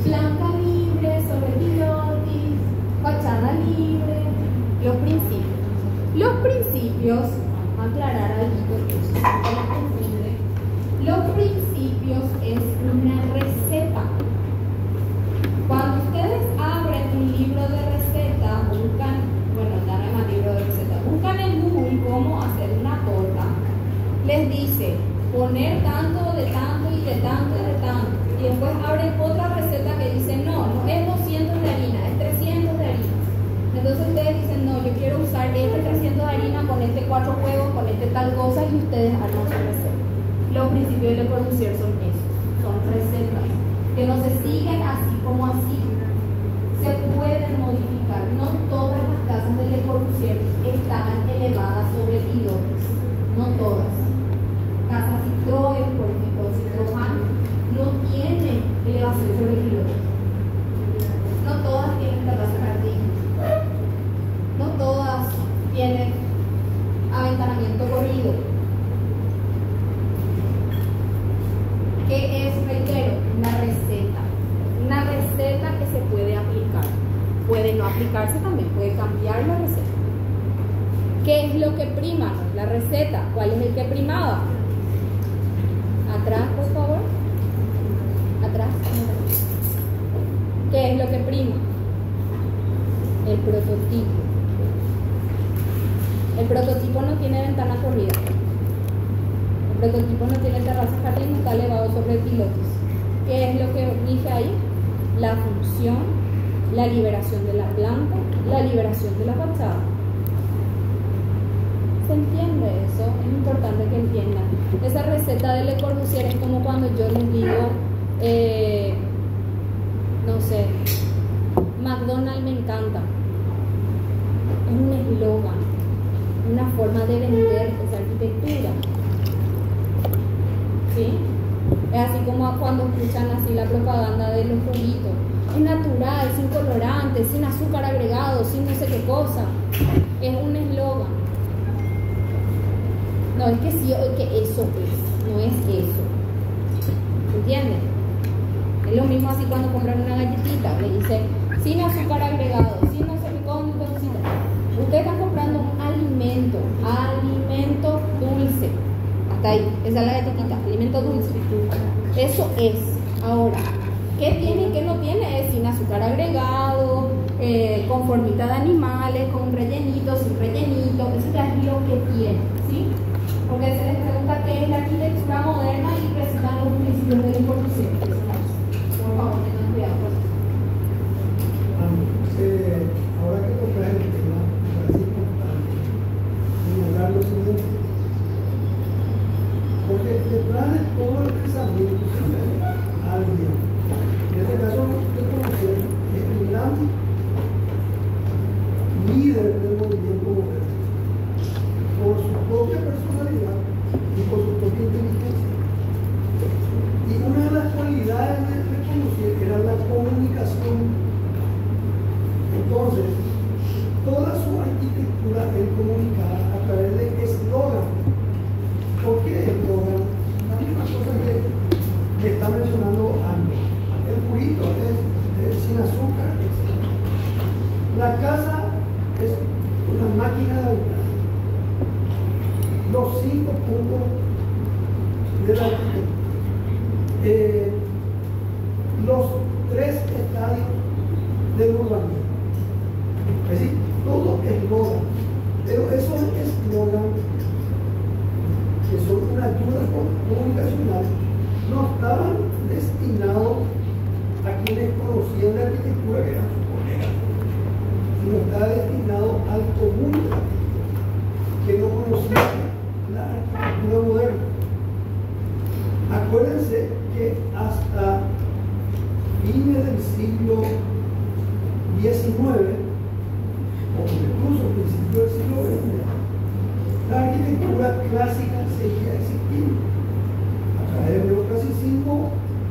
planta libre, sobre pilotis, fachada libre. Los principios. Los principios, vamos a aclarar algo porque eso siempre nos confunde. Los principios es una receta. Cuando ustedes abren un libro de recetas, buscan, bueno, no hay más libro de recetas, buscan en Google cómo hacer una torta, les dice poner tanto de tanto y de tanto y de tanto, y después abren otra receta que dice no es 200 de harina, es 300 de harina. Entonces ustedes dicen no, yo quiero usar este 300 de harina con este 4 huevos, con este tal cosa, y ustedes arman su receta. Los principios de Le Corbusier son esos, son recetas que no se siguen así como así, se pueden modificar. No todas las casas de Le Corbusier estaban elevadas sobre pilotes, no todas. Casa Citroën, por ejemplo, Citroën no tiene elevación sobre pilotes. No todas tienen terraza jardín. No todas tienen aventanamiento corrido. ¿Qué es, reitero? Una receta. Una receta que se puede aplicar. Puede no aplicarse también, puede cambiar la receta. ¿Qué es lo que prima? La receta. ¿Cuál es el que primaba? Atrás, por favor. Atrás. ¿Qué es lo que prima? El prototipo. El prototipo no tiene ventana corrida. El prototipo no tiene terraza jardín, no está elevado sobre pilotes. ¿Qué es lo que rige ahí? La función, la liberación de la planta, la liberación de la fachada. ¿Se entiende eso? Es importante que entiendan. Esa receta de Le Corbusier es como cuando yo les digo, no sé, McDonald's me encanta. Es un eslogan, una forma de vender esa arquitectura. ¿Sí? Es así como cuando escuchan así la propaganda de los juguitos. Es natural, sin colorantes, sin azúcar agregado, sin no sé qué cosa. Es un eslogan. No, es que sí, es que eso es, no es eso. ¿Entienden? Es lo mismo así cuando compran una galletita, le dicen sin azúcar agregado, sin no sé qué cosita. Ustedes están comprando un alimento dulce. Hasta ahí, esa es la galletita, alimento dulce. Eso es. Ahora, ¿qué tiene y qué no tiene? Es sin azúcar agregado, con formita de animales, con rellenito, sin rellenito. Eso ya es lo que tiene, ¿sí? Porque se les pregunta qué es la arquitectura moderna y presentan los principios de Le Corbusier. Por favor, tengan cuidado con eso. Ahora que tocas el tema, me parece importante señalar lo siguiente. Porque detrás de todo el pensamiento hay alguien. En este caso, Le Corbusier es el gran líder del movimiento moderno, por su propia personalidad y por su propia inteligencia. Y una de las cualidades de Le Corbusier era la comunicación. Entonces, toda su arquitectura él comunicaba a través de eslogan. ¿Por qué eslogan? La misma cosa que está mencionando antes. El purito es sin azúcar, etc. La casa es una máquina de habitar. Los 5 puntos de la arquitectura. Los 3 estadios del urbanismo. Es decir, todo eslogan. Pero esos eslogan, que son una ayuda comunicacional, no estaban destinados a quienes conocían la arquitectura, que eran sus colegas, sino estaba destinado al común de la arquitectura, que no conocía la arquitectura moderna. Acuérdense que hasta fines del siglo XIX, o incluso principios del siglo XX, la arquitectura clásica seguía existiendo a través del neoclasicismo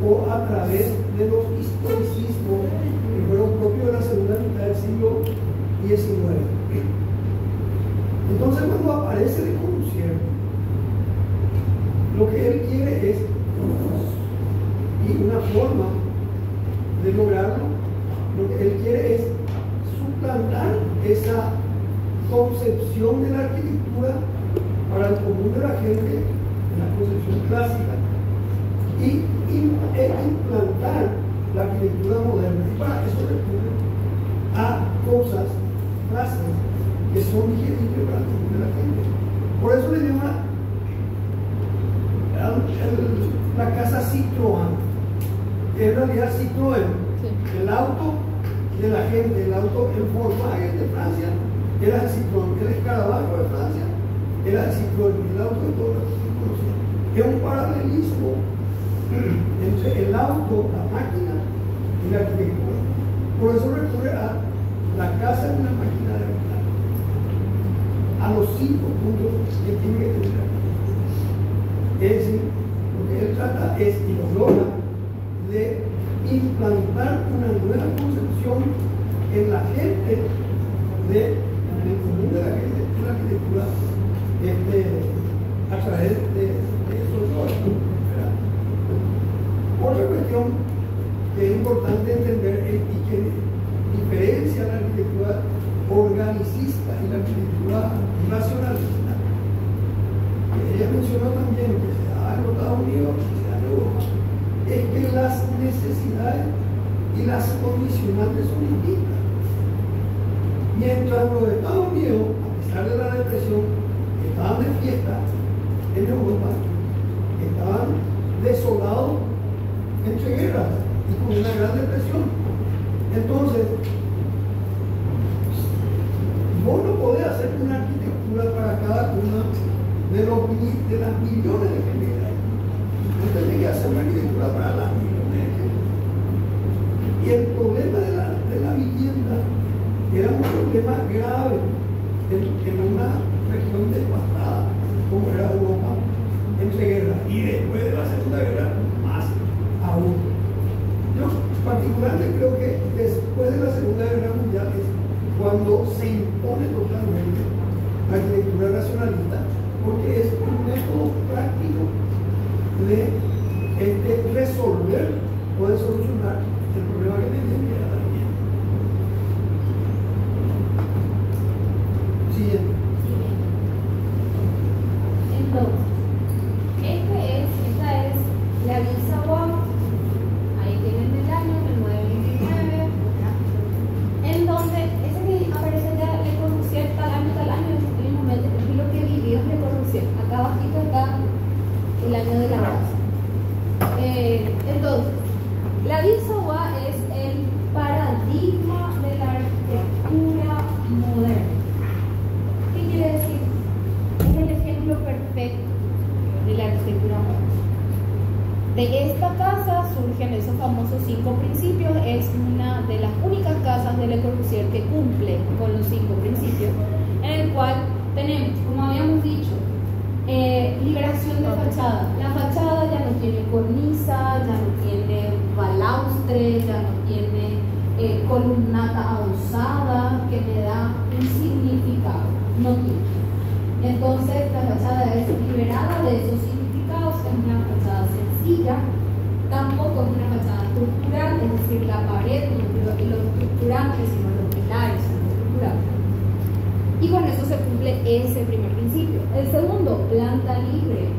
o a través de los historicismos que fueron propios de la segunda mitad del siglo XIX. Entonces, cuando aparece Le Corbusier, lo que él quiere es, y una forma de lograrlo, lo que él quiere es suplantar esa concepción de la arquitectura para el común de la gente en la concepción clásica y implantar la arquitectura moderna. Y para eso recurre a cosas, frases que son digeribles para el común de la gente. Por eso le llama la casa Citroën, que en realidad Citroën, el auto de la gente, el auto en Volkswagen de Francia, era el Citroën, el escarabajo de Francia, era el Citroën, el auto de todos los conocidos. Es un paralelismo entre el auto, la máquina y la arquitectura. Por eso recurre a la casa de una máquina de verdad, a los 5 puntos que tiene que tener. Es decir, lo que él trata es, y lo logra, de implantar una nueva concepción en la gente, en el común de la gente, de la arquitectura, a través de esos dos. Otra cuestión que es importante entender y que diferencia la arquitectura organicista y la arquitectura racionalista, que ella mencionó también que se da en los Estados Unidos y se da en Europa, es que las necesidades y las condicionantes son distintas. Mientras los Estados Unidos, a pesar de la depresión, estaban de fiesta, en Europa estaban desolados entre guerras y con una gran depresión. Entonces, vos no podés hacer una arquitectura para cada una de las millones de gente que hay. No tenés que hacer una arquitectura para las millones de gente. Y el problema de la vivienda era un problema grave en una región devastada como era Europa entre guerras, y después de la Segunda Guerra más aún. Yo particularmente creo que después de la Segunda Guerra Mundial es cuando se impone totalmente la arquitectura racionalista, porque es un método práctico de resolver o de solucionar el problema que tenía que era la vivienda. Siguiente. Entonces, esta es la visa WAP, ahí tienen el año, el 929, en donde ese que aparece ya Le Corbusier tal año, en el momento es lo que vivió Le Corbusier. Acá abajito está el año de la raza. Entonces, la visa WAP es el paradigma de la arquitectura moderna. ¿Qué quiere decir? Es el ejemplo perfecto de la arquitectura moderna. De esta casa surgen esos famosos 5 principios. Es una de las únicas casas de Le Corbusier que cumple con los 5 principios, en el cual tenemos, como habíamos dicho, liberación de fachada. La fachada ya no tiene cornisa, ya no tiene balaustre, ya no tiene columnata adosada que le da un significado. No tiene. Entonces la fachada es liberada de esos significados, es una fachada sencilla, tampoco es una fachada estructural, es decir, la pared no es lo estructurante, sino los pilares son lo estructurante. Y con eso se cumple ese primer principio. El segundo, planta libre.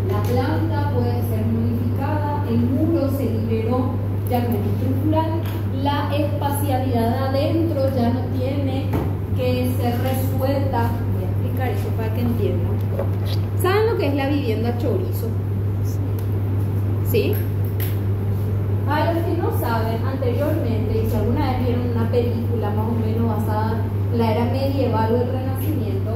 La planta puede ser modificada, el muro se liberó ya como estructural, la espacialidad adentro ya no tiene que ser resuelta. Eso para que entiendan. ¿Saben lo que es la vivienda chorizo? ¿Sí? A los que no saben, anteriormente, y si alguna vez vieron una película más o menos basada en la era medieval o el Renacimiento,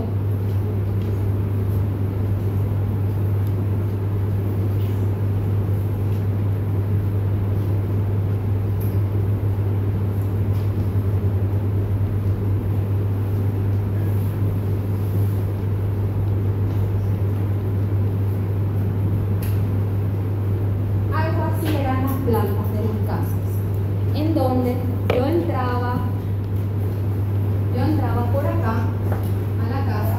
yo entraba por acá a la casa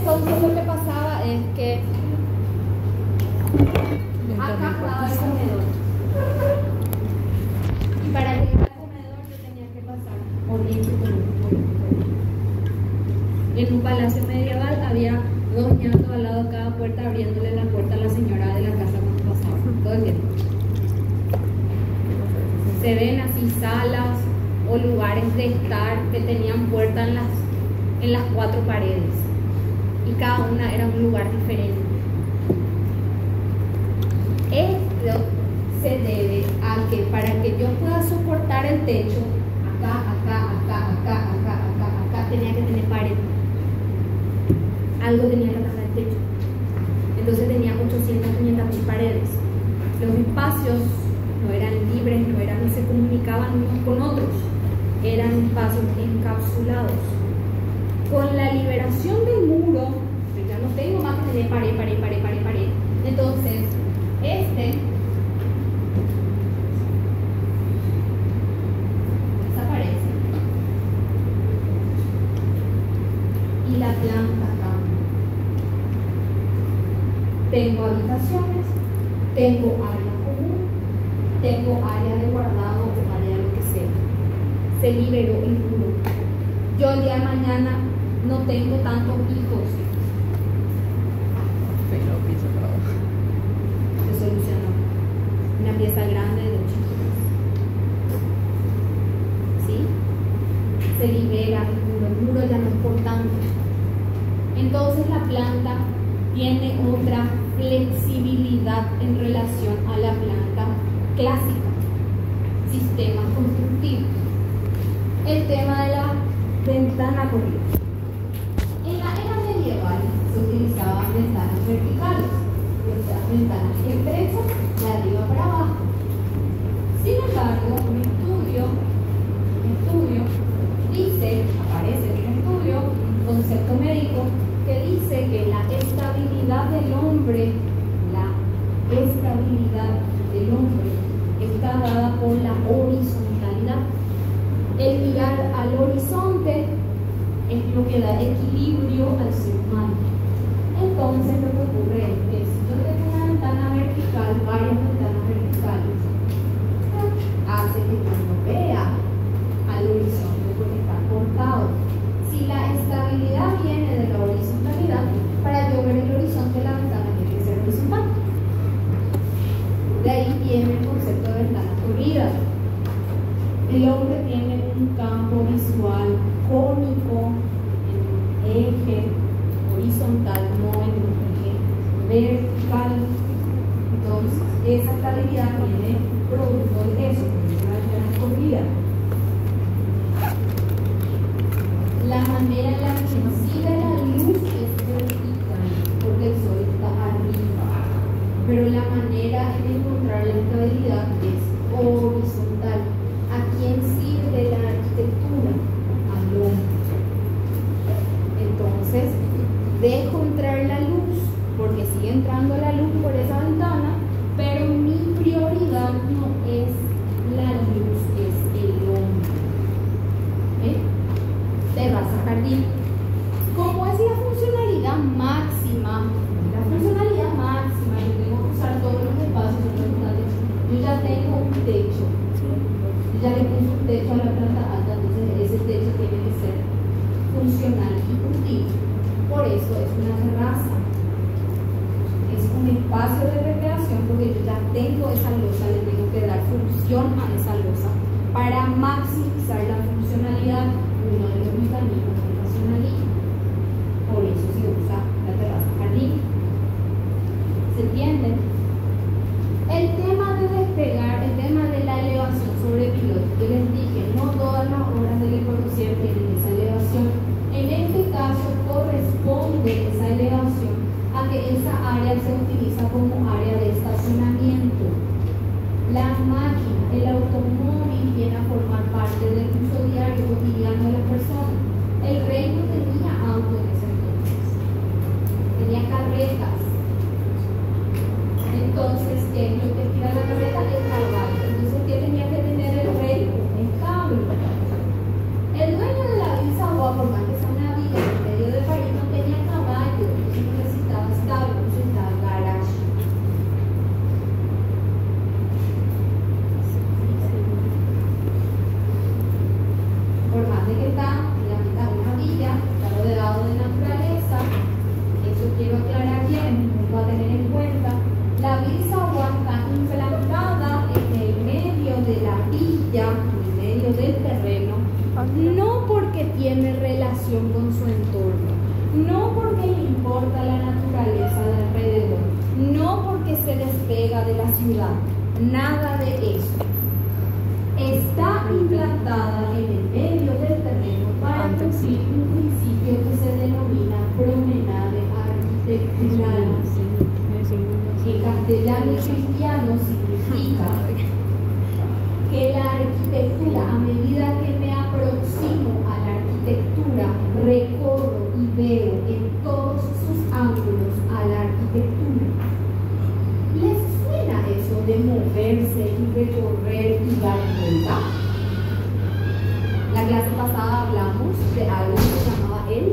Entonces lo que pasaba es que acá estaba el comedor. Y para llegar al comedor yo tenía que pasar por este comedor. En un palacio medieval había dos ñatos al lado de cada puerta abriéndole la puerta a la señora de la casa cuando pasaba, todo el tiempo. Se ven así salas o lugares de estar que tenían puerta en las cuatro paredes y cada una era un lugar diferente. Esto se debe a que para que yo pueda soportar el techo, acá, tenía que tener pared. Algo tenía que tapar el techo. Entonces tenía 800, 500.000 paredes. Los espacios no eran libres, no se comunicaban unos con otros. Eran espacios encapsulados. Con la liberación del muro, ya no tengo más que tener pared. Entonces, desaparece. Y la planta cambia. Tengo habitaciones, tengo área común, tengo área de guardado o área de lo que sea. Se liberó el muro. Yo el día de mañana no tengo tantos hijos. Pero pienso trabajo. Se solucionó. Una pieza grande de 8 kilos. ¿Sí? Se libera el muro ya no es por tanto. Entonces la planta tiene otra flexibilidad en relación a la planta clásica. Sistema constructivo. El tema de la ventana corrida. En la era medieval se utilizaban ventanas verticales, ventanas estrechas de arriba para abajo. Sin embargo, un estudio dice, aparece en un estudio, un concepto médico que dice que la estabilidad del hombre está dada por la horizontalidad. El mirar al horizonte es lo que da equilibrio al ser humano. Entonces lo que ocurre es, yo tengo una ventana vertical, varias ventanas verticales, hace que cuando vea al horizonte, porque está cortado. Si la estabilidad viene de la horizontalidad, para yo ver el horizonte, la ventana tiene que ser horizontal. De ahí viene el concepto de ventana corrida. El hombre tiene un campo visual cónico en un eje horizontal, no en un eje vertical. Entonces, esa estabilidad viene producto de eso, porque es una ventana corrida. La manera en la que recibe la luz es vertical, porque el sol está arriba. Pero la manera en encontrar la estabilidad es horizontal. ¿A quién sirve la arquitectura? Al hombre. Entonces, dejo entrar la luz, porque sigue entrando la luz por esa ventana, pero mi prioridad no es la luz, es el hombre. Terraza, jardín. ¿Cómo es la funcionalidad máxima? La funcionalidad máxima, yo tengo que usar todos los espacios fundamentales. Yo ya tengo un techo. Ya le puse un techo a la planta alta, entonces ese techo tiene que ser funcional y útil. Por eso es una terraza. Es un espacio de recreación porque yo ya tengo esa losa, le tengo que dar función a esa losa para maximizar la funcionalidad. Uno de los mecanismos de racionalismo. Por eso se usa la terraza jardín. ¿Se entiende? El tema de despegar, el tema de la elevación sobre piloto, yo les dije, no todas las obras de Le Corbusier tienen esa elevación. En este caso corresponde esa elevación a que esa área se utiliza como área de estacionamiento. La máquina, el automóvil viene a formar parte del uso diario cotidiano de las personas. El rey no tenía auto en ese entonces, tenía carretas. Entonces, ¿qué es lo que tira la carreta? El caballo. Entonces, ¿qué tenía que tener el rey? El establo. El dueño de la villa, por más que sea una villa en medio de París, no tenía caballos. se despega de la ciudad. Nada de eso. Está implantada en el medio del terreno para cumplir un principio que se denomina promenade arquitectural. En castellano y cristiano significa que la arquitectura, a medida que me aproximo a la arquitectura, recorro y veo en todos sus ángulos a la arquitectura. ¿Les suena eso de moverse y recorrer y dar vuelta? La clase pasada hablamos de algo que se llamaba el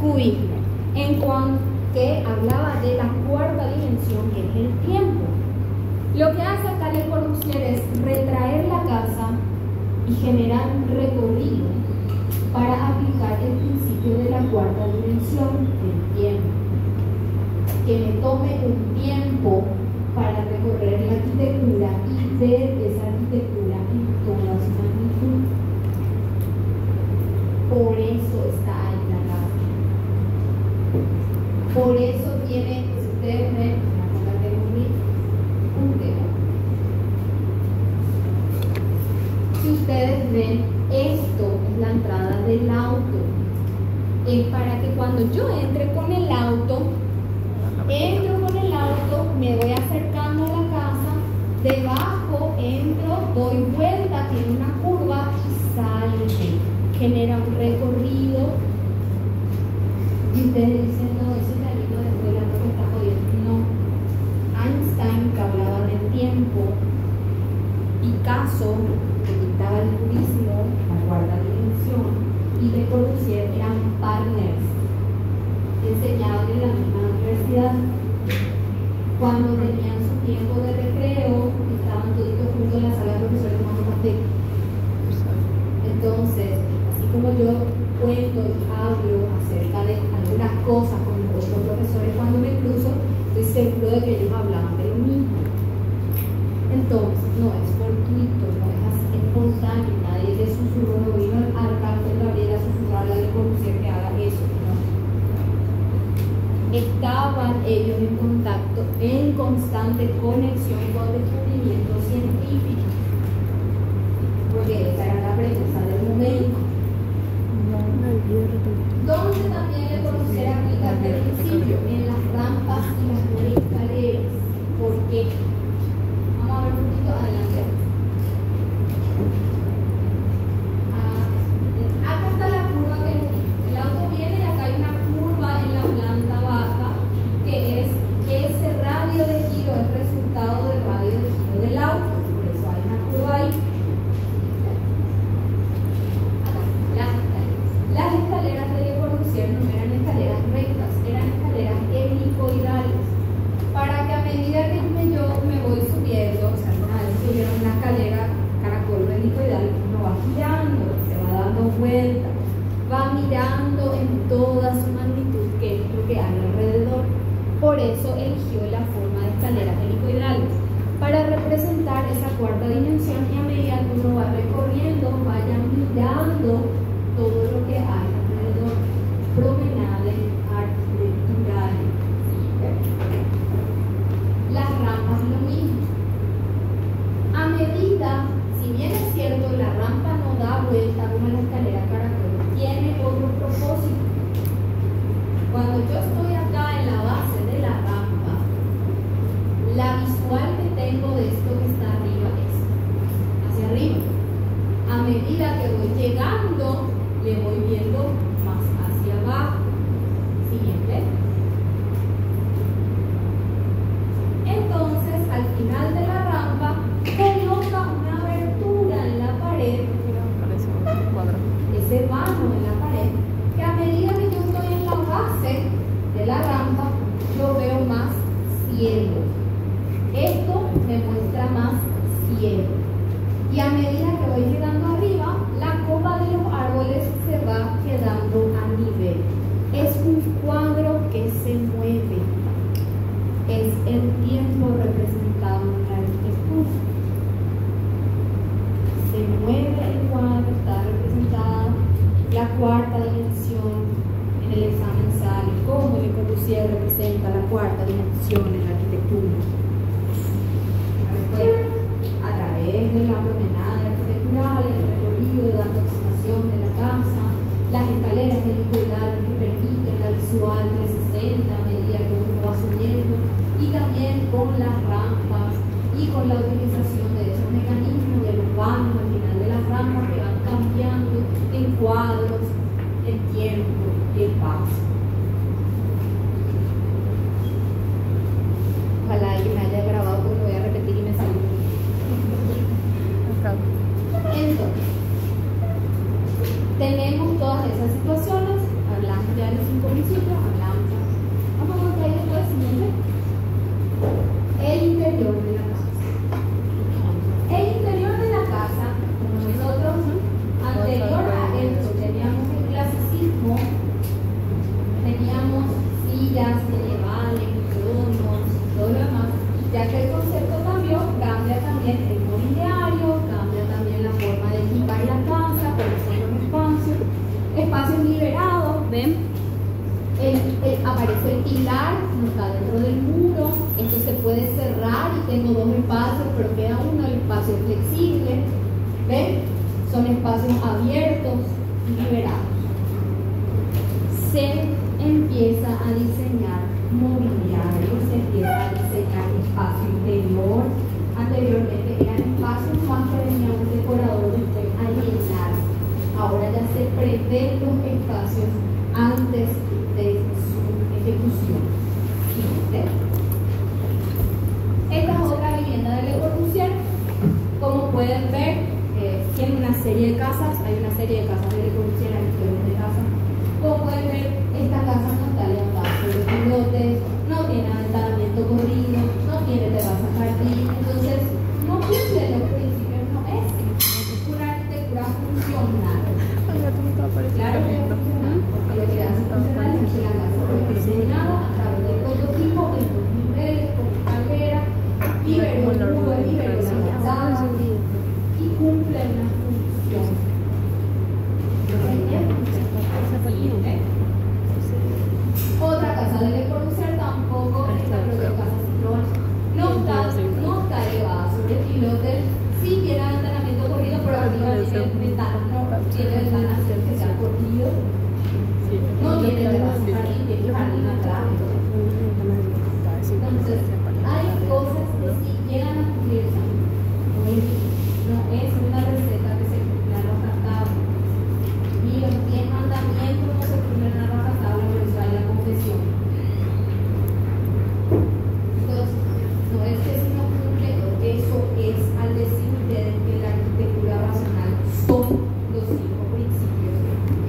cubismo, en cuanto que hablaba de la cuarta dimensión, que es el tiempo. Lo que hace acá Le Corbusier es retraer la casa y generar un recorrido para aplicar el principio de la cuarta dimensión, el tiempo. Que me tome un tiempo para recorrer la arquitectura y ver esa arquitectura en toda su magnitud. Por eso está ahí la casa. Por eso tiene, si ustedes ven, un tema. Si ustedes ven, esto es la entrada del auto. Es para que cuando yo entre con el auto, me voy acercando a la casa, debajo entro, doy vuelta, tiene una curva y sale. Genera un recorrido. Y ustedes dicen, no, ese carrito de escuela no me está jodiendo. No. Einstein, que hablaba del tiempo, Picasso, que pintaba el cubismo, la cuarta dimensión, y Le Corbusier eran partners, enseñaban en la misma universidad. Cuando tenían su tiempo de recreo, estaban todos juntos en la sala de profesores tomando café. Entonces, así como yo cuento y hablo acerca de algunas cosas con los otros profesores cuando me cruzo, estoy seguro de que ellos hablaban de lo mismo. Entonces, no es fortuito, no es así espontáneo, nadie le susurró, no vino el arcángel Gabriel a susurrarle a Le Corbusier que haga eso, ¿no? Estaban ellos en contacto, en constante conexión con descubrimientos científicos, porque esa era la premisa del momento. ¿Dónde también Le Corbusier aplica este principio? En las rampas y las escaleras. ¿Por qué? Vamos a ver un poquito adelante. Acá está la curva que el auto viene y acá hay una curva en la planta baja que es ese radio de giro, es resultado del radio de giro del auto. Por eso hay una curva ahí. Las escaleras de Le Corbusier no eran escaleras rectas, eran escaleras helicoidales. Para que a medida que yo me voy subiendo, o sea, una vez subieron una escalera caracol helicoidal, uno va girando, se va dando vuelta, va mirando en toda su magnitud qué es lo que hay alrededor. Por eso eligió la forma de escaleras helicoidales, para representar esa cuarta dimensión y a medida que uno va recorriendo, vaya mirando todo lo que hay alrededor. Promenade arquitectural. Las rampas lo mismo. A medida, si bien es cierto, la rampa no da vuelta como la escalera caracol, tiene otro propósito. Cuando yo estoy acá en la base de la rampa, la visual que tengo de esto que está arriba es hacia arriba. A medida que voy llegando, le voy viendo más hacia abajo. Siguiente. Entonces, al final de la rampa, coloca una abertura en la pared, ese vano en la pared, que a medida que yo estoy en la base de la rampa, yo veo más cielo. Esto me muestra más cielo. Y a medida que voy llegando arriba, la copa de los árboles se va quedando a nivel. Es un cuadro que se mueve. Es el tiempo representado en la arquitectura. Se mueve el cuadro, está representada la cuarta dimensión. En el examen sale cómo Le Corbusier representa la cuarta dimensión en la arquitectura. Después, a través de la promenada arquitectural, el recorrido de la aproximación de la casa, las escaleras helicoidales que permiten la visual 360 a medida que uno va subiendo, y también con las rampas y con la utilización de esos mecanismos de los baños al final de las rampas que van cambiando en cuadros, el tiempo y el paso. Ojalá alguien me haya grabado porque lo voy a repetir y me salió. Entonces, tenemos todas esas situaciones, hablamos ya de los 5 principios, hablamos ya. Vamos a ver después el siguiente. El interior de la casa. El interior de la casa, como nosotros anterior a esto teníamos el clasicismo, teníamos sillas medievales, tronos, todo lo demás, ya que el concepto cambió, cambia también el mobiliario, cambia también la forma de equipar la casa, pero son los espacios liberados, ¿ven? Aparece el pilar, no está dentro del muro, esto se puede cerrar y tengo 2 espacios, pero queda uno, el espacio flexible, ¿ven? Son espacios abiertos y liberados. Se empieza a diseñar mobiliario, se empieza a diseñar espacio interior. Anteriormente eran espacios más que venía un decorador después a llenar. Ahora ya se prevén los espacios antes de su ejecución. Esta es otra vivienda de Le Corbusier. Como pueden ver, tiene una serie de casas. Hay una serie de casas de Le Corbusier, hay millones de casas. Como pueden ver, esta casa no está levantada sobre pilotes, no tiene aventanamiento corrido, no tiene terraza jardín. Entonces, no cumple los principios, no es una arquitectura funcional. Claro que es funcional, porque lo que hace funcional es que la casa fue diseñada a través del prototipo en 2 niveles, con escalera, liberó el muro, liberó la fachada y cumple una función. Otra casa de Le Corbusier tampoco está de casa Citroën. No está elevada sobre pilotes, sí tiene aventanamiento corrido, pero arriba tiene ventanas, no tiene ventanas que se han corrido, no tiene terraza jardín, tiene jardín atrás. Entonces, hay cosas que sí llegan a cumplirse. No es una receta que se cumple a rajatabla. Y los 10 mandamientos no se cumplen a rajatabla, por eso hay la confesión. Entonces, no es que si no cumple, eso es al decir ustedes que la arquitectura racional son los 5 principios.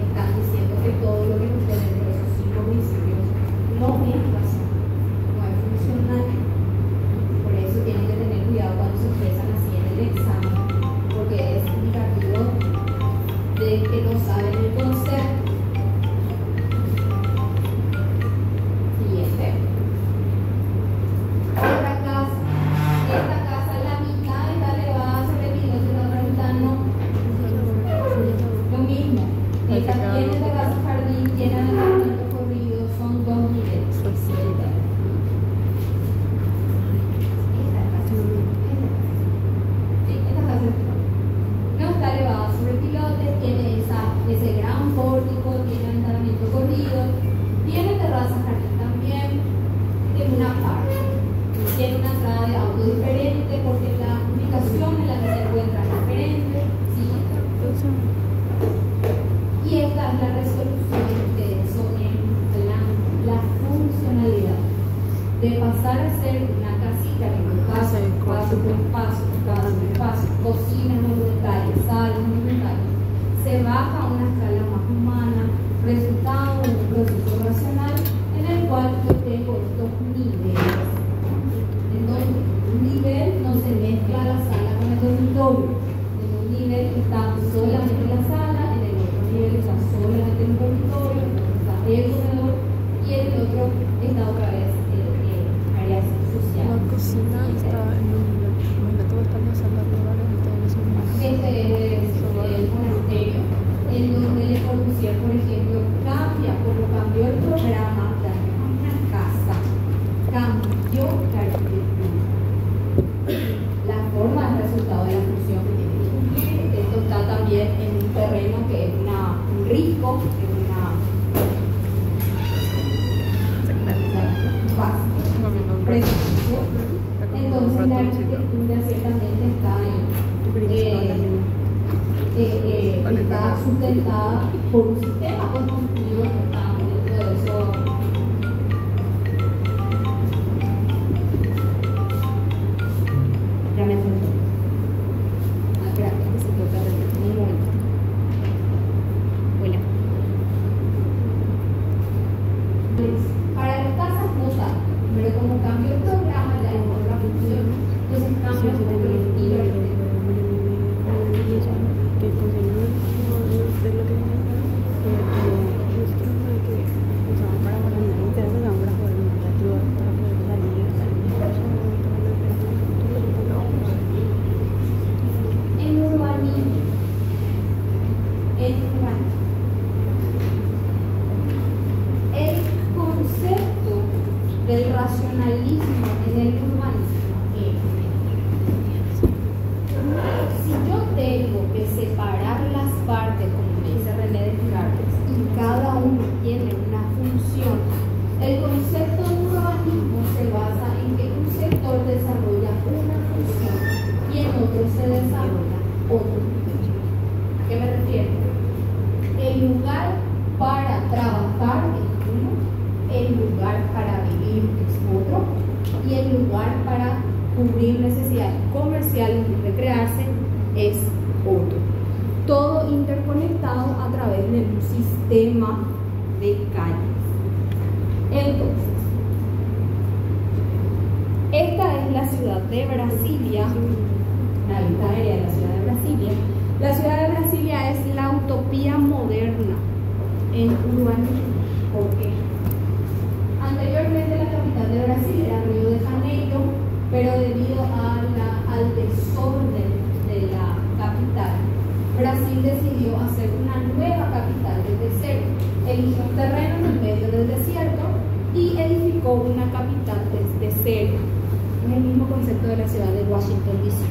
Están diciendo que todo lo que nos dentro de esos 5 principios no es racional, no es funcional. Por eso tienen que tener cuidado cuando se expresan así en el examen, porque es indicativo de que no saben el concepto. Siguiente. Otra casa. Esta casa, la mitad está elevada sobre el piloto, la otra mitad no. Lo mismo. Esta tiene terraza jardín, tiene aventanamiento corrido, son 2 niveles. No está elevada sobre pilotes, tiene ese gran pórtico, tiene aventanamiento corrido, tiene terraza jardín también, tiene una parte, tiene una entrada de auto diferente porque la ubicación en la que se encuentra es diferente, ¿sí? Y esta es la resolución que ustedes soñan, la funcionalidad de pasar a ser una casita que espacio por espacio, cocinas monumentales, salas monumentales, se baja a una escala más humana, resultado de un proceso racional en el cual yo tengo estos niveles. En donde un nivel no se mezcla la sala con el dormitorio. En un nivel está solamente la sala, en el otro nivel está solamente el dormitorio, está el comedor y en el otro está otra vez áreas sociales. La cocina está en un nivel, imagínate, todo está pasando a lugares y todo eso. Este es el monasterio, en donde Le Corbusier, por ejemplo, cambia, como cambió el programa de es una base, preciso. Entonces la arquitectura ciertamente está sustentada por un sistema constructivo que está dentro de eso. Ya me soltó. Espera, que se toca un momento. Hola. Para las casas no tanto, pero como cambió el programa, ya es otra función, entonces cambia un poco el estilo arquitectónico. El concepto del racionalismo en el urbanismo es: si yo tengo que separar las partes, como dice René Descartes, y cada uno tiene una función, el concepto de urbanismo se basa en que un sector desarrolla una función y en otro se desarrolla otra función. ¿A qué me refiero? El lugar para trabajar es uno, el lugar para vivir es otro y el lugar para cubrir necesidades comerciales y recrearse es otro. Todo interconectado a través de un sistema de calles. Entonces, esta es la ciudad de Brasilia, la vista aérea de la ciudad de Brasilia. La ciudad de Brasilia es la utopía moderna en urbanismo. ¿Por qué? Anteriormente la capital de Brasil era Río de Janeiro, pero debido al desorden de la capital, Brasil decidió hacer una nueva capital desde cero. Eligió un terreno en el medio del desierto y edificó una capital desde cero, en el mismo concepto de la ciudad de Washington, D.C.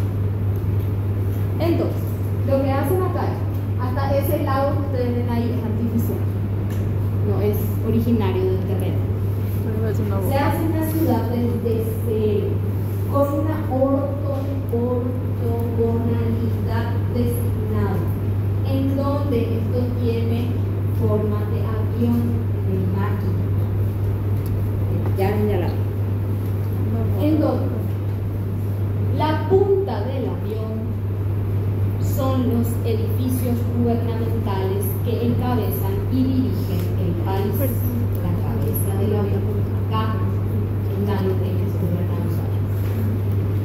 Entonces, lo que hacen acá es, hasta ese lago que ustedes ven ahí es artificial, no es originario del terreno. Se hace una ciudad desde cero, con una ortogonalidad designada, en donde esto tiene forma de avión, de máquina. Ya señalamos. En donde la punta del avión son los edificios gubernamentales que encabezan y dirigen el país. La cabeza del avión, acá, en Dante, es gubernamental.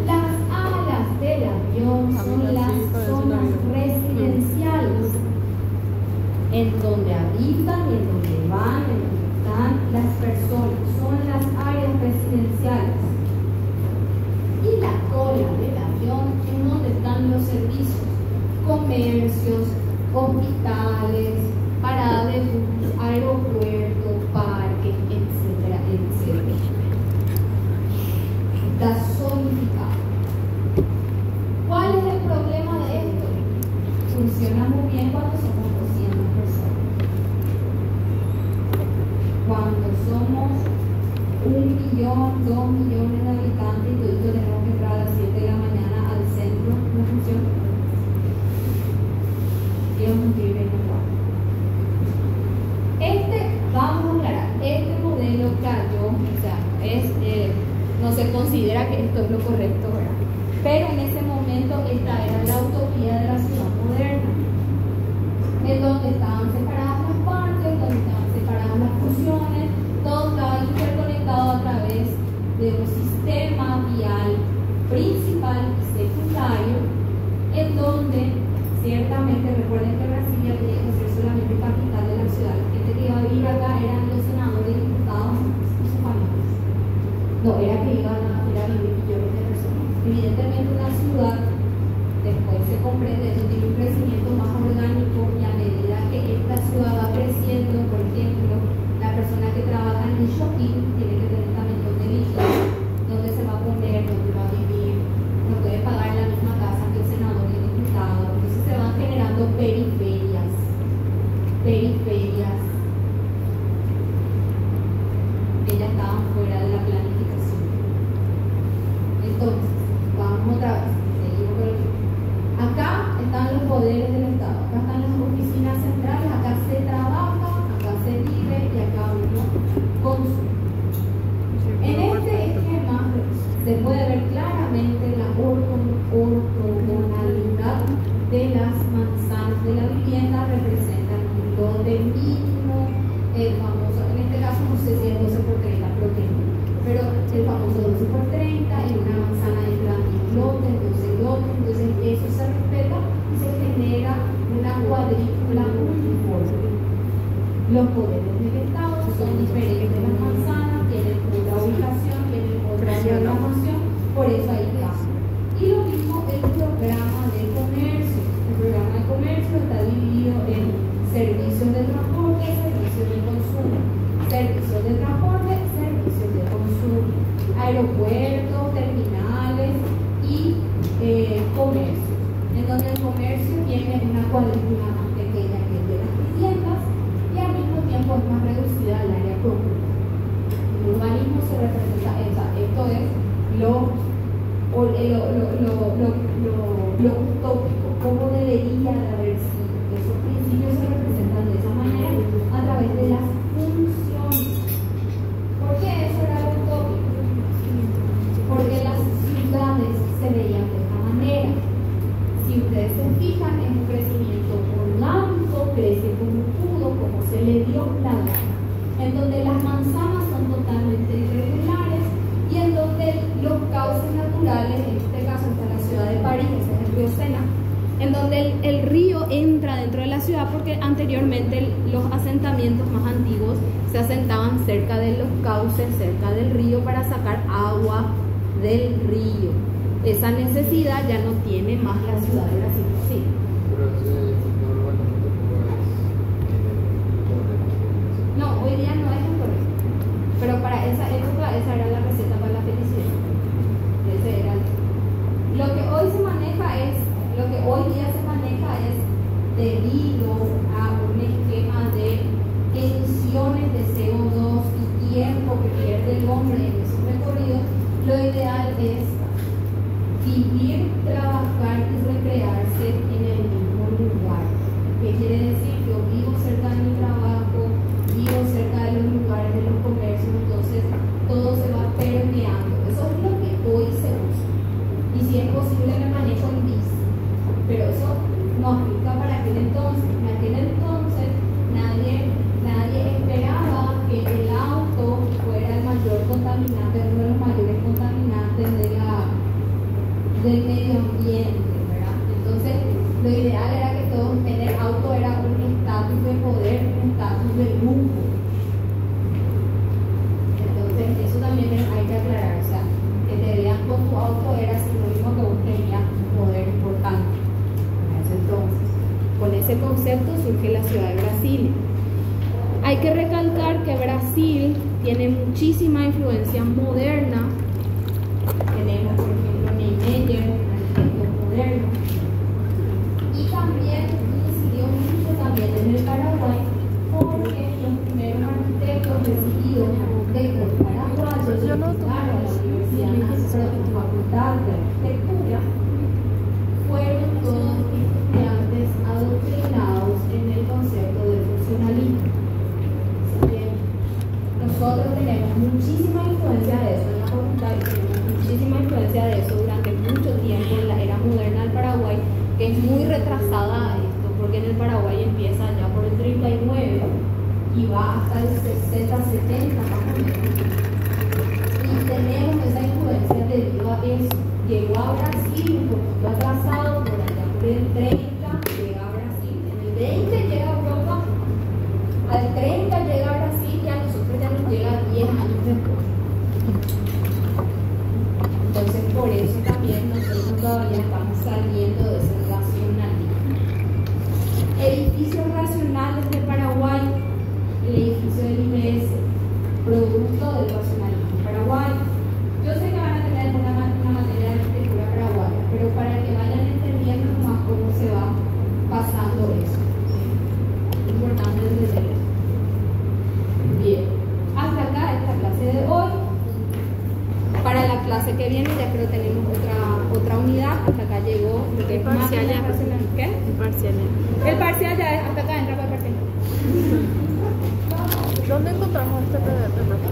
Las alas del avión son las zonas residenciales, en donde habitan y en donde van, en donde están las personas, son las áreas residenciales. Y la cola del avión, en donde están los servicios, comercios, hospitales, parada de bus, aeropuerto, parques, etcétera, etcétera. Está zonificado. ¿Cuál es el problema de esto? Funciona muy bien cuando somos 200 personas. Cuando somos 1 millón, 2 millones de habitantes y todos tenemos que entrar a las 7 de la mañana al centro, no funciona. Vamos a aclarar, este modelo cayó, o sea, no se considera que esto es lo correcto, ¿verdad? Pero en ese momento esta era la utopía de la ciudad moderna, en donde estaban separadas las partes, donde estaban separadas las funciones, todo estaba interconectado a través de un sistema vial principal y secundario, en donde ciertamente, recuerden que Brasilia tenía que ser solamente capital de la ciudad. La gente que iba a vivir acá eran los senadores, diputados y sus familias. No era que iban a ir a vivir millones de personas. Evidentemente una ciudad, después se comprende, eso tiene un crecimiento más orgánico y a medida que esta ciudad va creciendo, por ejemplo, la persona que trabaja en el shopping tiene que tener también donde vivir, dónde se va a poner, dónde va a vivir, no puede pagar la misma casa que el senador y el diputado. Se van generando periferias Los poderes del Estado son diferentes de las manzanas, tienen otra ubicación, tienen otra programación, por eso ahí está. Y lo mismo el programa de comercio. El programa de comercio está dividido en servicios de transporte, servicios de consumo. Servicios de transporte, servicios de consumo. Aeropuertos, terminales y comercio. En donde el comercio tiene una cuadrícula más pequeña que el de las viviendas y al mismo tiempo es más reducida al área común. El urbanismo se representa, esto es lo utópico, cómo debería de haber sido. Esos principios se representan de esa manera a través de las funciones. ¿Por qué eso era lo utópico? Porque las ciudades se veían de esta manera. Si ustedes se fijan, es un crecimiento orgánico, crece como pudo, como se le dio la gana, en donde las manzanas son totalmente irregulares y en donde los cauces naturales, en este caso está la ciudad de París, ese es el río Sena, en donde el río entra dentro de la ciudad porque anteriormente los asentamientos más antiguos se asentaban cerca de los cauces, cerca del río para sacar agua del río. Esa necesidad ya no tiene más la ciudad de Brasil. Sí. No, hoy día no es incorrecto. Pero para esa época esa era la receta para la felicidad. Ese era lo que hoy se maneja es, lo que hoy día se maneja es debido a un esquema de emisiones de CO2 y tiempo que pierde el hombre en esos recorridos. Lo ideal es vivir, trabajar y recrearse en el mismo lugar. ¿Qué quiere decir? Yo vivo cerca de mi trabajo, vivo cerca de los lugares de los comercios, entonces todo se va permeando. Eso es lo que hoy se usa. Y si es posible me manejo en bici. Pero eso no aplica para aquel entonces. En aquel entonces nadie esperaba que el auto fuera el mayor contaminante, uno de los mayores contaminantes del medio ambiente, ¿verdad? Entonces, lo ideal era que todos tener auto era un estatus de poder, un estatus de lujo. Entonces, eso también hay que aclarar, o sea, que te vean con tu auto era sinónimo que vos tenías un poder importante. En ese entonces, con ese concepto surge la ciudad de Brasilia. Hay que recalcar que Brasil tiene muchísima influencia moderna. Tenemos, por ejemplo, Niemeyer, un arquitecto moderno, y también incidió mucho también en el Paraguay, porque los primeros arquitectos recibidos de los paraguayos que llegaron a la Universidad de la Facultad de Arquitectura fueron todos estudiantes adoctrinados en el concepto de funcionalismo. Así que nosotros tenemos muchísima influencia de eso en la facultad y tenemos muchísima influencia de eso durante mucho tiempo en la era moderna del Paraguay, que es muy retrasada a esto, porque en el Paraguay empieza ya por el 39 y va hasta el 60, 70 más o menos. Y tenemos esa influencia debido a eso. Llegó a Brasil un poquito atrasado, por allá por el 30 llega a Brasil, en el 20 llega a Europa, al 30 llega a Brasil y a nosotros ya nos llega 10 años después. Entonces, por eso también nosotros todavía estamos saliendo de ese racionalismo. Edificios racionales de Paraguay, el edificio del IPS, producto del racionalismo paraguayo. Yo sé que van a tener una materia de arquitectura paraguaya, pero para que vayan entendiendo más cómo se va pasando eso. ¿Sí? Es importante entender eso. Bien, hasta acá esta clase de hoy. Para la clase que viene ya creo tenemos otra unidad. Hasta acá llegó lo que es parcial ya. ¿Qué? El parcial ya. El parcial ya es hasta acá, entra para el parcial. ¿Dónde encontramos este PDF, profe?